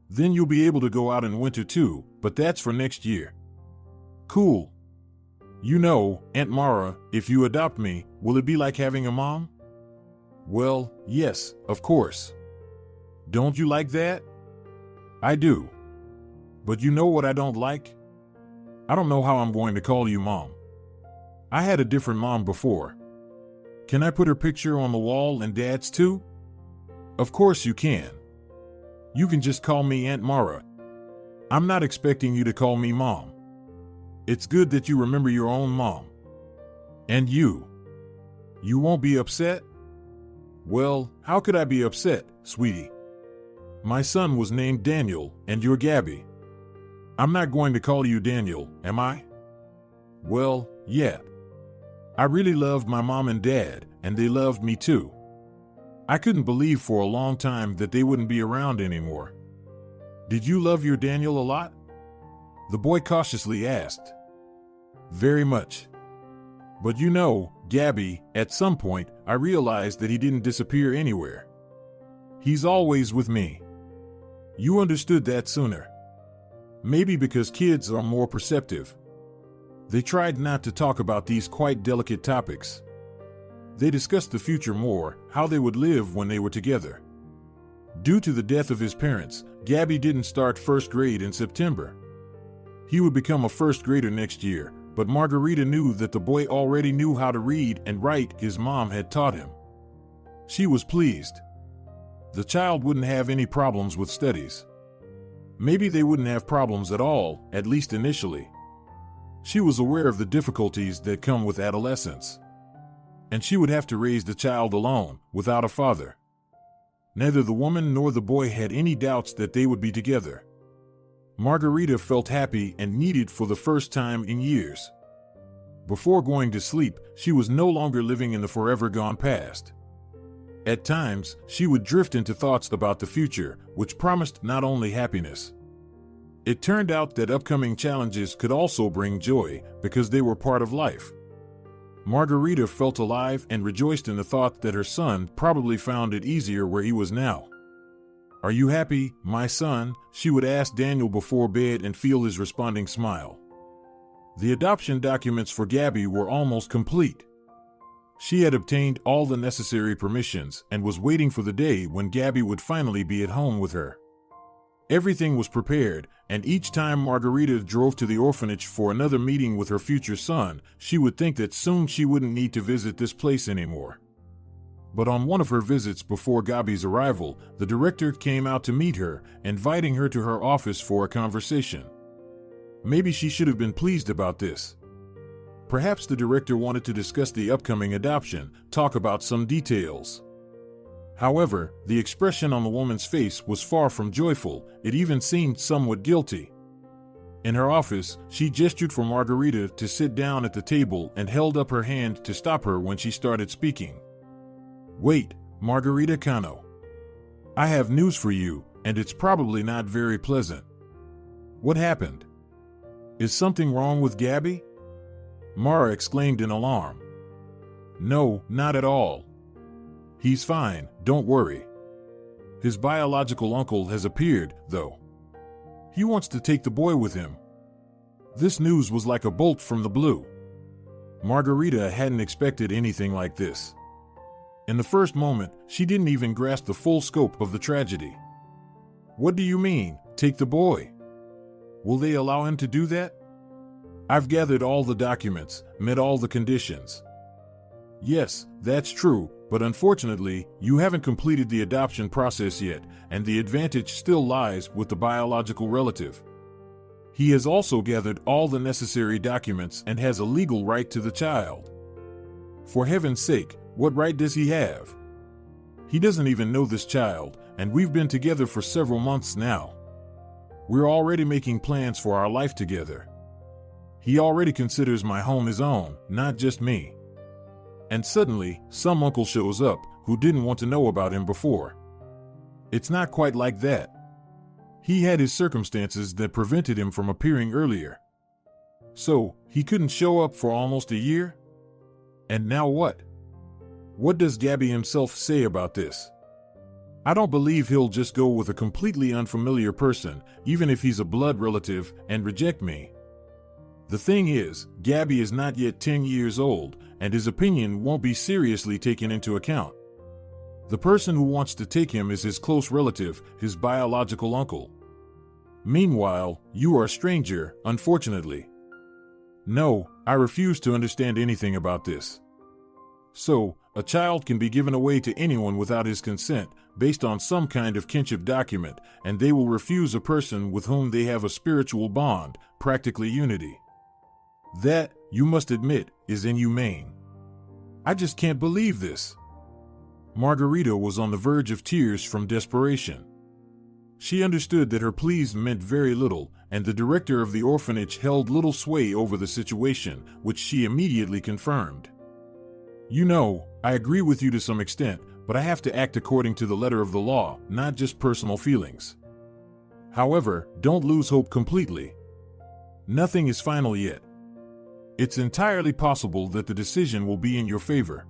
Then you'll be able to go out in winter too, but that's for next year. Cool. You know, Aunt Mara, if you adopt me, will it be like having a mom? Well, yes, of course. Don't you like that? I do. But you know what I don't like? I don't know how I'm going to call you Mom. I had a different mom before. Can I put her picture on the wall and Dad's too? Of course you can. You can just call me Aunt Mara. I'm not expecting you to call me Mom. It's good that you remember your own mom. And you. You won't be upset? Well, how could I be upset, sweetie? My son was named Daniel, and you're Gabi. I'm not going to call you Daniel, am I? Well, yeah. I really loved my mom and dad, and they loved me too. I couldn't believe for a long time that they wouldn't be around anymore. Did you love your Daniel a lot? The boy cautiously asked. Very much. But you know, Gabi, at some point, I realized that he didn't disappear anywhere. He's always with me. You understood that sooner. Maybe because kids are more perceptive. They tried not to talk about these quite delicate topics. They discussed the future more, how they would live when they were together. Due to the death of his parents, Gabi didn't start first grade in September. He would become a first grader next year, but Margarita knew that the boy already knew how to read and write his mom had taught him. She was pleased. The child wouldn't have any problems with studies. Maybe they wouldn't have problems at all, at least initially. She was aware of the difficulties that come with adolescence. And she would have to raise the child alone, without a father. Neither the woman nor the boy had any doubts that they would be together. Margarita felt happy and needed for the first time in years. Before going to sleep, she was no longer living in the forever gone past. At times, she would drift into thoughts about the future, which promised not only happiness. It turned out that upcoming challenges could also bring joy, because they were part of life. Margarita felt alive and rejoiced in the thought that her son probably found it easier where he was now. "Are you happy, my son?" she would ask Daniel before bed and feel his responding smile. The adoption documents for Gabi were almost complete. She had obtained all the necessary permissions and was waiting for the day when Gabi would finally be at home with her. Everything was prepared, and each time Margarita drove to the orphanage for another meeting with her future son, she would think that soon she wouldn't need to visit this place anymore. But on one of her visits before Gabi's arrival, the director came out to meet her, inviting her to her office for a conversation. Maybe she should have been pleased about this. Perhaps the director wanted to discuss the upcoming adoption, talk about some details. However, the expression on the woman's face was far from joyful, it even seemed somewhat guilty. In her office, she gestured for Margarita to sit down at the table and held up her hand to stop her when she started speaking. "Wait, Margarita Cano. I have news for you, and it's probably not very pleasant." "What happened? Is something wrong with Gabby?" Mara exclaimed in alarm. "No, not at all. He's fine, don't worry. His biological uncle has appeared, though. He wants to take the boy with him." This news was like a bolt from the blue. Margarita hadn't expected anything like this. In the first moment, she didn't even grasp the full scope of the tragedy. "What do you mean, take the boy? Will they allow him to do that? I've gathered all the documents, met all the conditions." "Yes, that's true, but unfortunately, you haven't completed the adoption process yet, and the advantage still lies with the biological relative. He has also gathered all the necessary documents and has a legal right to the child." "For heaven's sake, what right does he have? He doesn't even know this child, and we've been together for several months now. We're already making plans for our life together. He already considers my home his own, not just me." And suddenly, some uncle shows up who didn't want to know about him before. It's not quite like that. He had his circumstances that prevented him from appearing earlier. So, he couldn't show up for almost a year? And now what? What does Gabby himself say about this? "I don't believe he'll just go with a completely unfamiliar person, even if he's a blood relative, and reject me. The thing is, Gabby is not yet 10 years old, and his opinion won't be seriously taken into account. The person who wants to take him is his close relative, his biological uncle. Meanwhile, you are a stranger, unfortunately. No, I refuse to understand anything about this. So, a child can be given away to anyone without his consent, based on some kind of kinship document, and they will refuse a person with whom they have a spiritual bond, practically unity. That, you must admit, is inhumane. I just can't believe this." Margarita was on the verge of tears from desperation. She understood that her pleas meant very little, and the director of the orphanage held little sway over the situation, which she immediately confirmed. "You know, I agree with you to some extent, but I have to act according to the letter of the law, not just personal feelings. However, don't lose hope completely. Nothing is final yet. It's entirely possible that the decision will be in your favor.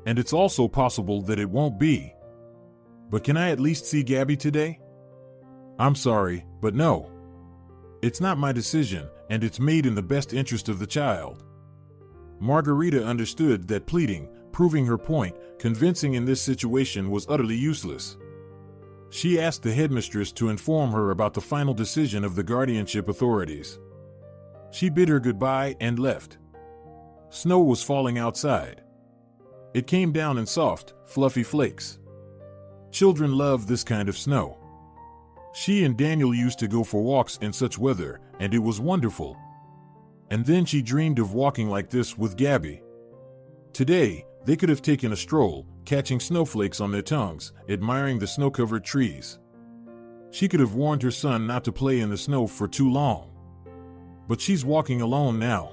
And it's also possible that it won't be. But can I at least see Gabby today? I'm sorry, but no. It's not my decision, and it's made in the best interest of the child." Margarita understood that pleading, proving her point, convincing in this situation was utterly useless. She asked the headmistress to inform her about the final decision of the guardianship authorities. She bid her goodbye and left. Snow was falling outside. It came down in soft, fluffy flakes. Children love this kind of snow. She and Daniel used to go for walks in such weather, and it was wonderful. And then she dreamed of walking like this with Gabby. Today, they could have taken a stroll, catching snowflakes on their tongues, admiring the snow-covered trees. She could have warned her son not to play in the snow for too long. But she's walking alone now.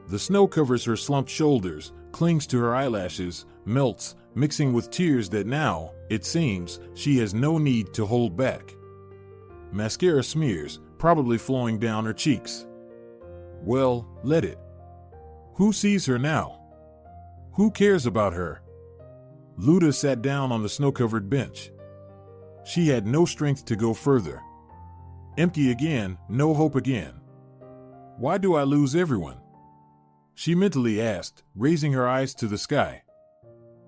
The snow covers her slumped shoulders, clings to her eyelashes, melts, mixing with tears that now, it seems, she has no need to hold back. Mascara smears, probably flowing down her cheeks. Well, let it. Who sees her now? Who cares about her? Luda sat down on the snow-covered bench. She had no strength to go further. Empty again, no hope again. Why do I lose everyone? She mentally asked, raising her eyes to the sky.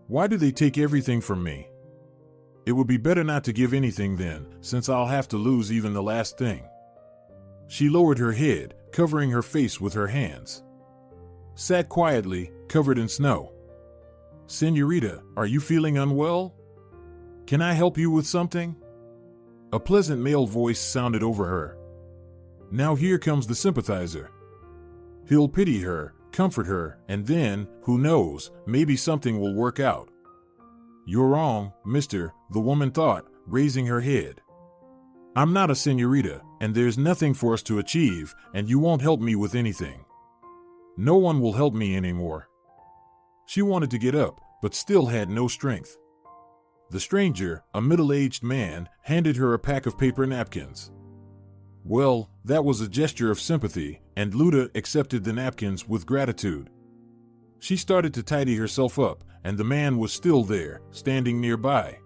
Why do they take everything from me? It would be better not to give anything then, since I'll have to lose even the last thing. She lowered her head, covering her face with her hands. Sat quietly, covered in snow. Señorita, are you feeling unwell? Can I help you with something? A pleasant male voice sounded over her. Now here comes the sympathizer. He'll pity her, comfort her, and then, who knows, maybe something will work out. You're wrong, mister, the woman thought, raising her head. I'm not a señorita, and there's nothing for us to achieve, and you won't help me with anything. No one will help me anymore. She wanted to get up, but still had no strength. The stranger, a middle-aged man, handed her a pack of paper napkins. Well, that was a gesture of sympathy, and Luda accepted the napkins with gratitude. She started to tidy herself up, and the man was still there, standing nearby.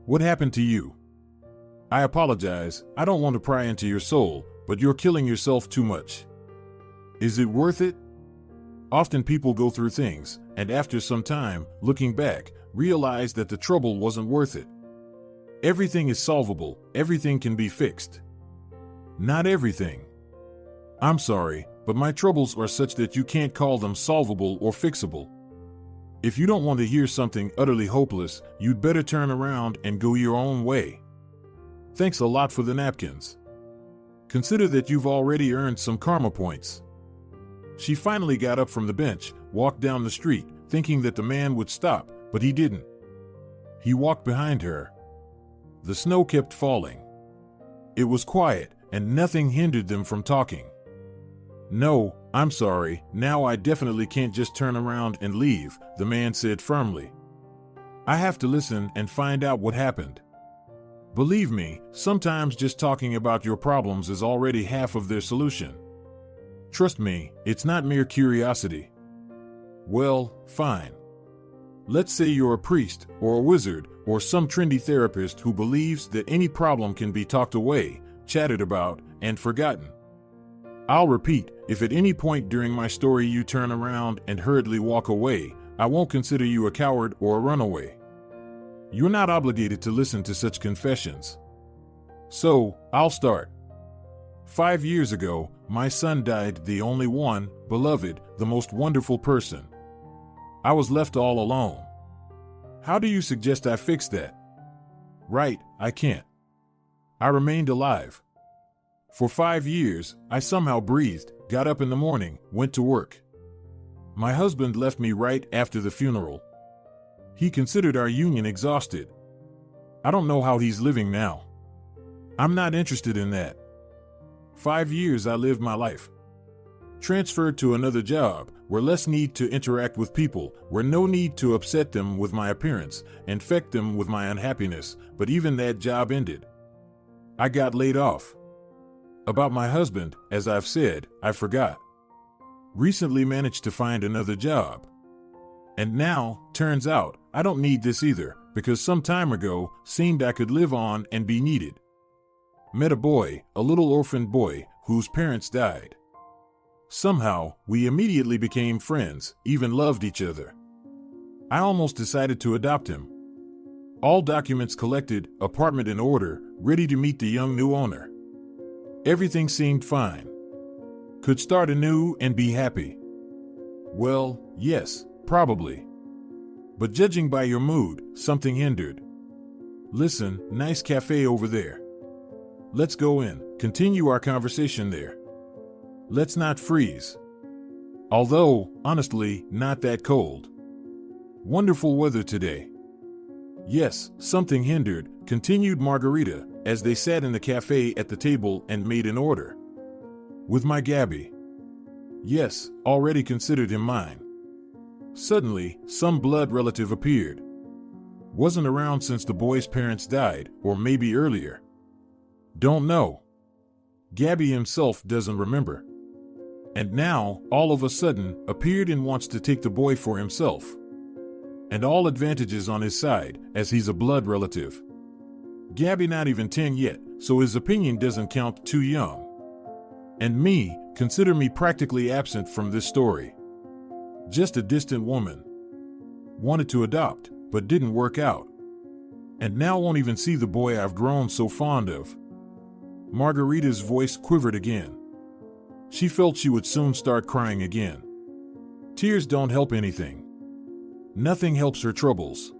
What happened to you? I apologize, I don't want to pry into your soul, but you're killing yourself too much. Is it worth it? Often people go through things, and after some time, looking back, realize that the trouble wasn't worth it. Everything is solvable, everything can be fixed. Not everything. I'm sorry, but my troubles are such that you can't call them solvable or fixable. If you don't want to hear something utterly hopeless, you'd better turn around and go your own way. Thanks a lot for the napkins. Consider that you've already earned some karma points. She finally got up from the bench, walked down the street, thinking that the man would stop, but he didn't. He walked behind her. The snow kept falling. It was quiet, and nothing hindered them from talking. No, I'm sorry, now I definitely can't just turn around and leave, the man said firmly. I have to listen and find out what happened. Believe me, sometimes just talking about your problems is already half of their solution. Trust me, it's not mere curiosity. Well, fine. Let's say you're a priest, or a wizard, or some trendy therapist who believes that any problem can be talked away, chatted about, and forgotten. I'll repeat, if at any point during my story you turn around and hurriedly walk away, I won't consider you a coward or a runaway. You're not obligated to listen to such confessions. So, I'll start. 5 years ago, my son died, the only one, beloved, the most wonderful person. I was left all alone. How do you suggest I fix that? Right, I can't. I remained alive. For 5 years, I somehow breathed, got up in the morning, went to work. My husband left me right after the funeral. He considered our union exhausted. I don't know how he's living now. I'm not interested in that. 5 years I lived my life. Transferred to another job, where less need to interact with people, where no need to upset them with my appearance, infect them with my unhappiness, but even that job ended. I got laid off. About my husband, as I've said, I forgot. Recently managed to find another job. And now, turns out, I don't need this either, because some time ago, seemed I could live on and be needed. Met a boy, a little orphaned boy, whose parents died. Somehow, we immediately became friends, even loved each other. I almost decided to adopt him. All documents collected, apartment in order, ready to meet the young new owner. Everything seemed fine. Could start anew and be happy. Well, yes, probably. But judging by your mood, something hindered. Listen, nice cafe over there. Let's go in, continue our conversation there. Let's not freeze. Although, honestly, not that cold. Wonderful weather today. Yes, something hindered, continued Margarita, as they sat in the cafe at the table and made an order. With my Gabby. Yes, already considered him mine. Suddenly, some blood relative appeared. Wasn't around since the boy's parents died, or maybe earlier. Don't know. Gabby himself doesn't remember. And now, all of a sudden, appeared and wants to take the boy for himself. And all advantages on his side, as he's a blood relative. Gabby not even 10 yet, so his opinion doesn't count, too young. And me, consider me practically absent from this story. Just a distant woman. Wanted to adopt, but didn't work out. And now won't even see the boy I've grown so fond of. Margarita's voice quivered again. She felt she would soon start crying again. Tears don't help anything. Nothing helps her troubles.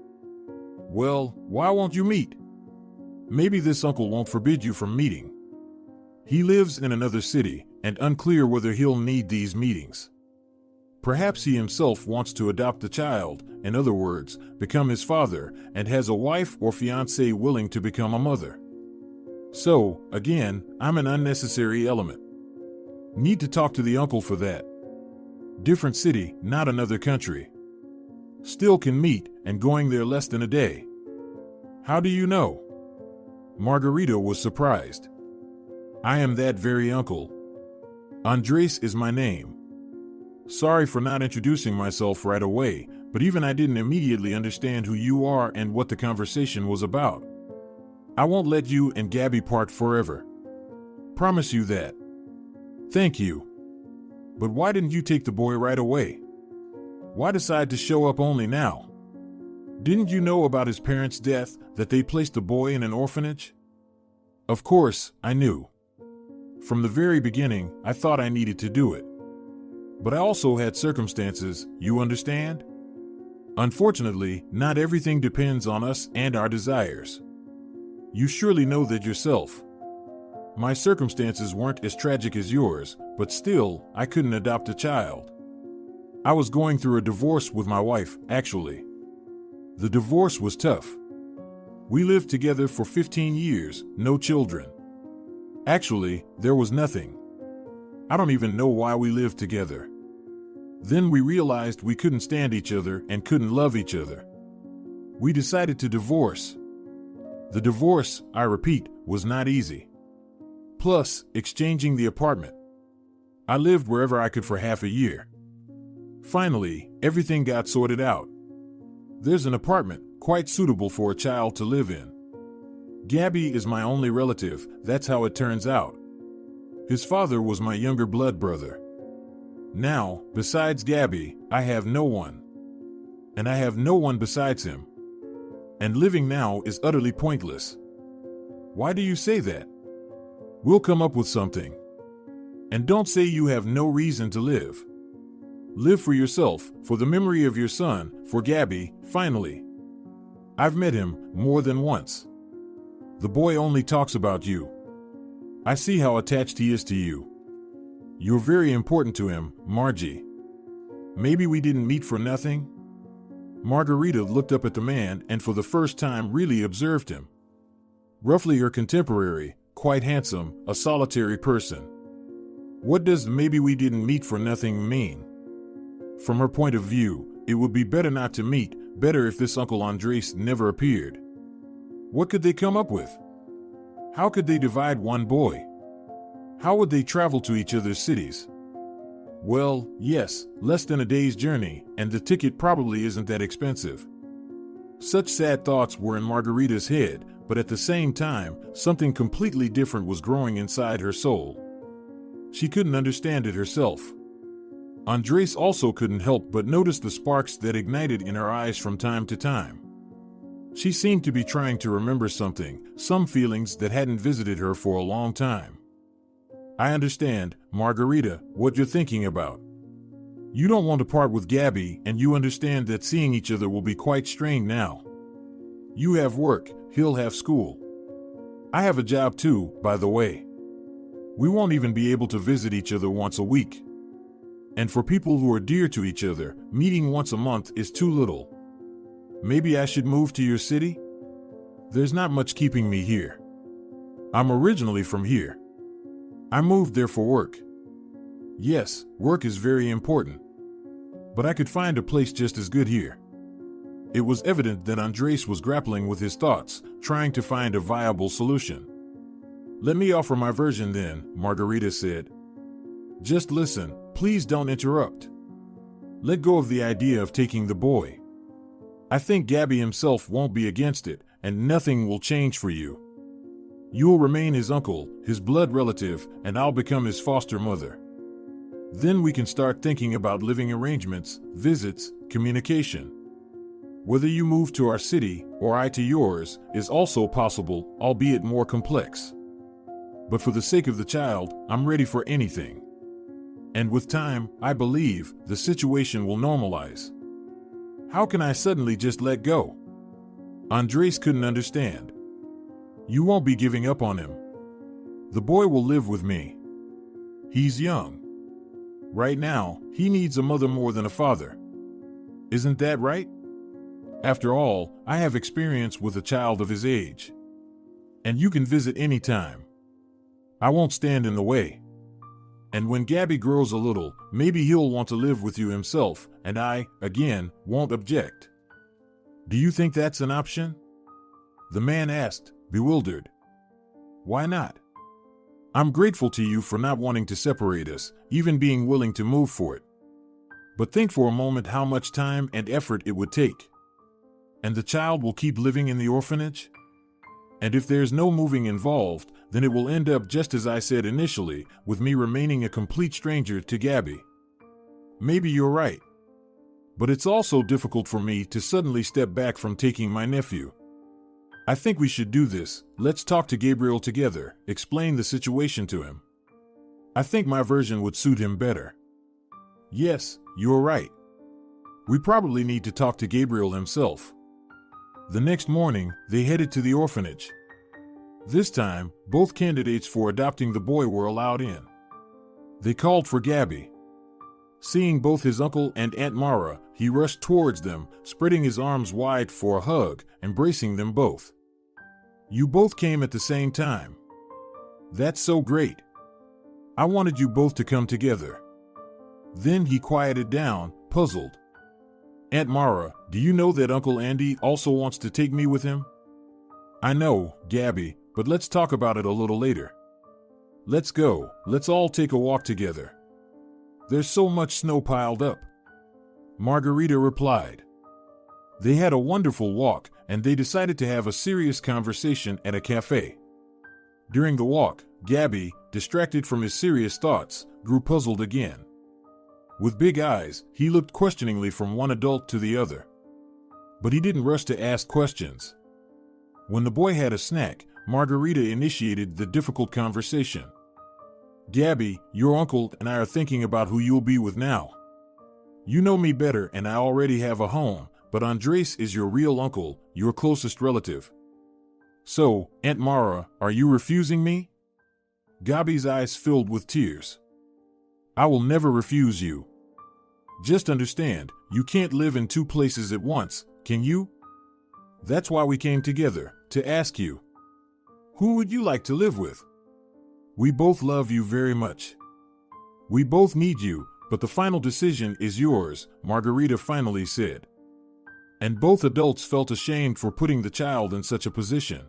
Well, why won't you meet? Maybe this uncle won't forbid you from meeting. He lives in another city, and unclear whether he'll need these meetings. Perhaps he himself wants to adopt the child, in other words, become his father, and has a wife or fiancée willing to become a mother. So, again, I'm an unnecessary element. Need to talk to the uncle for that. Different city, not another country. Still can meet, and going there less than a day. How do you know? Margarita was surprised. I am that very uncle. Andres is my name. Sorry for not introducing myself right away, but even I didn't immediately understand who you are and what the conversation was about. I won't let you and Gabby part forever. Promise you that. Thank you. But why didn't you take the boy right away? Why decide to show up only now? Didn't you know about his parents' death, that they placed the boy in an orphanage? Of course, I knew. From the very beginning, I thought I needed to do it. But I also had circumstances, you understand? Unfortunately, not everything depends on us and our desires. You surely know that yourself. My circumstances weren't as tragic as yours, but still, I couldn't adopt a child. I was going through a divorce with my wife, actually. The divorce was tough. We lived together for 15 years, no children. Actually, there was nothing. I don't even know why we lived together. Then we realized we couldn't stand each other and couldn't love each other. We decided to divorce. The divorce, I repeat, was not easy. Plus, exchanging the apartment. I lived wherever I could for half a year. Finally, everything got sorted out. There's an apartment, quite suitable for a child to live in. Gabby is my only relative, that's how it turns out. His father was my younger blood brother. Now, besides Gabby, I have no one. And I have no one besides him. And living now is utterly pointless. Why do you say that? We'll come up with something. And don't say you have no reason to live. Live for yourself, for the memory of your son, for Gabby, finally. I've met him more than once. The boy only talks about you. I see how attached he is to you. You're very important to him, Margie. Maybe we didn't meet for nothing? Margarita looked up at the man and for the first time really observed him. Roughly her contemporary, quite handsome, a solitary person. What does maybe we didn't meet for nothing mean? From her point of view, it would be better not to meet, better if this Uncle Andres never appeared. What could they come up with? How could they divide one boy? How would they travel to each other's cities? Well, yes, less than a day's journey, and the ticket probably isn't that expensive. Such sad thoughts were in Margarita's head, but at the same time, something completely different was growing inside her soul. She couldn't understand it herself. Andres also couldn't help but notice the sparks that ignited in her eyes from time to time. She seemed to be trying to remember something, some feelings that hadn't visited her for a long time. I understand, Margarita, what you're thinking about. You don't want to part with Gabby, and you understand that seeing each other will be quite strained now. You have work, he'll have school. I have a job too, by the way. We won't even be able to visit each other once a week. And for people who are dear to each other, meeting once a month is too little. Maybe I should move to your city? There's not much keeping me here. I'm originally from here. I moved there for work. Yes, work is very important. But I could find a place just as good here. It was evident that Andres was grappling with his thoughts, trying to find a viable solution. Let me offer my version then, Margarita said. Just listen, please don't interrupt. Let go of the idea of taking the boy. I think Gabby himself won't be against it, and nothing will change for you. You'll remain his uncle, his blood relative, and I'll become his foster mother. Then we can start thinking about living arrangements, visits, communication. Whether you move to our city, or I to yours, is also possible, albeit more complex. But for the sake of the child, I'm ready for anything. And with time, I believe, the situation will normalize. How can I suddenly just let go? Andres couldn't understand. You won't be giving up on him. The boy will live with me. He's young. Right now, he needs a mother more than a father. Isn't that right? After all, I have experience with a child of his age. And you can visit anytime. I won't stand in the way. And when Gabby grows a little, maybe he'll want to live with you himself, and I, again, won't object. Do you think that's an option? The man asked, bewildered. Why not? I'm grateful to you for not wanting to separate us, even being willing to move for it. But think for a moment how much time and effort it would take. And the child will keep living in the orphanage? And if there's no moving involved, then it will end up just as I said initially, with me remaining a complete stranger to Gabby. Maybe you're right. But it's also difficult for me to suddenly step back from taking my nephew. I think we should do this. Let's talk to Gabriel together, explain the situation to him. I think my version would suit him better. Yes, you're right. We probably need to talk to Gabriel himself. The next morning, they headed to the orphanage. This time, both candidates for adopting the boy were allowed in. They called for Gabby. Seeing both his uncle and Aunt Mara, he rushed towards them, spreading his arms wide for a hug, embracing them both. You both came at the same time. That's so great. I wanted you both to come together. Then he quieted down, puzzled. Aunt Mara, do you know that Uncle Andy also wants to take me with him? I know, Gabby, but let's talk about it a little later. Let's go, let's all take a walk together. There's so much snow piled up. Margarita replied. They had a wonderful walk, and they decided to have a serious conversation at a cafe. During the walk, Gabby, distracted from his serious thoughts, grew puzzled again. With big eyes, he looked questioningly from one adult to the other. But he didn't rush to ask questions. When the boy had a snack, Margarita initiated the difficult conversation. Gabby, your uncle and I are thinking about who you'll be with now. You know me better and I already have a home, but Andres is your real uncle, your closest relative. So, Aunt Mara, are you refusing me? Gabby's eyes filled with tears. I will never refuse you. Just understand, you can't live in two places at once, can you? That's why we came together, to ask you. Who would you like to live with? We both love you very much. We both need you, but the final decision is yours, Margarita finally said. And both adults felt ashamed for putting the child in such a position.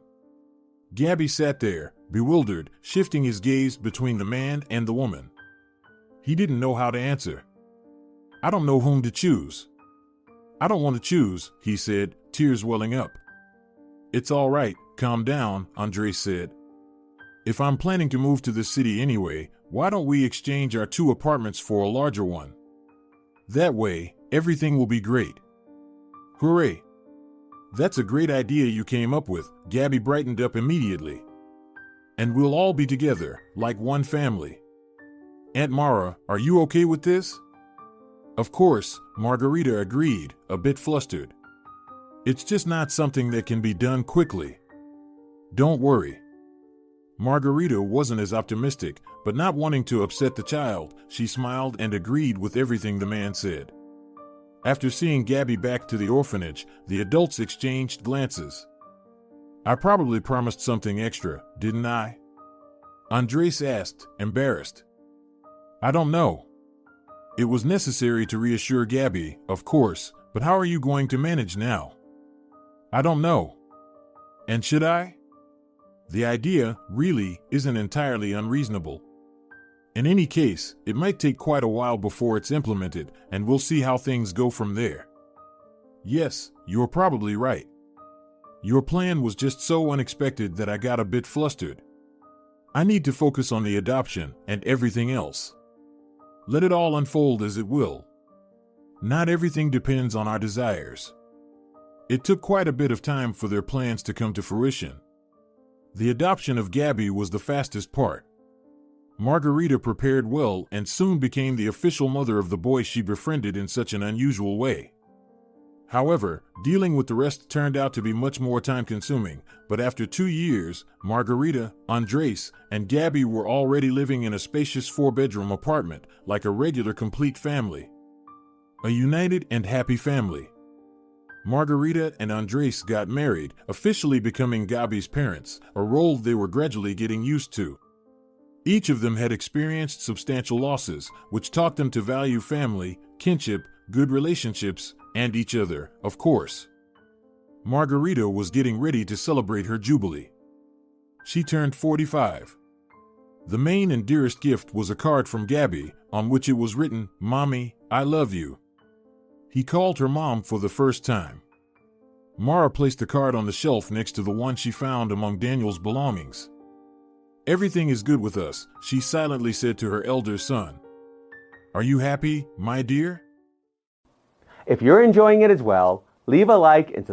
Gabby sat there, bewildered, shifting his gaze between the man and the woman. He didn't know how to answer. I don't know whom to choose. I don't want to choose, he said, tears welling up. It's all right, calm down, Andres said. If I'm planning to move to the city anyway, why don't we exchange our 2 apartments for a larger one? That way, everything will be great. Hooray! That's a great idea you came up with, Gabby brightened up immediately. And we'll all be together, like one family. Aunt Mara, are you okay with this? Of course, Margarita agreed, a bit flustered. It's just not something that can be done quickly. Don't worry. Margarita wasn't as optimistic, but not wanting to upset the child, she smiled and agreed with everything the man said. After seeing Gabby back to the orphanage, the adults exchanged glances. I probably promised something extra, didn't I? Andres asked, embarrassed. I don't know. It was necessary to reassure Gabby, of course, but how are you going to manage now? I don't know. And should I? The idea, really, isn't entirely unreasonable. In any case, it might take quite a while before it's implemented, and we'll see how things go from there. Yes, you're probably right. Your plan was just so unexpected that I got a bit flustered. I need to focus on the adoption and everything else. Let it all unfold as it will. Not everything depends on our desires. It took quite a bit of time for their plans to come to fruition. The adoption of Gabby was the fastest part. Margarita prepared well and soon became the official mother of the boy she befriended in such an unusual way. However, dealing with the rest turned out to be much more time-consuming, but after 2 years, Margarita, Andres, and Gabby were already living in a spacious 4-bedroom apartment, like a regular complete family. A united and happy family. Margarita and Andres got married, officially becoming Gabby's parents, a role they were gradually getting used to. Each of them had experienced substantial losses, which taught them to value family, kinship, good relationships, and each other, of course. Margarita was getting ready to celebrate her jubilee. She turned 45. The main and dearest gift was a card from Gabby, on which it was written, "Mommy, I love you." He called her mom for the first time. Mara placed the card on the shelf next to the one she found among Daniel's belongings. "Everything is good with us," she silently said to her elder son. "Are you happy, my dear?" If you're enjoying it as well, leave a like and subscribe.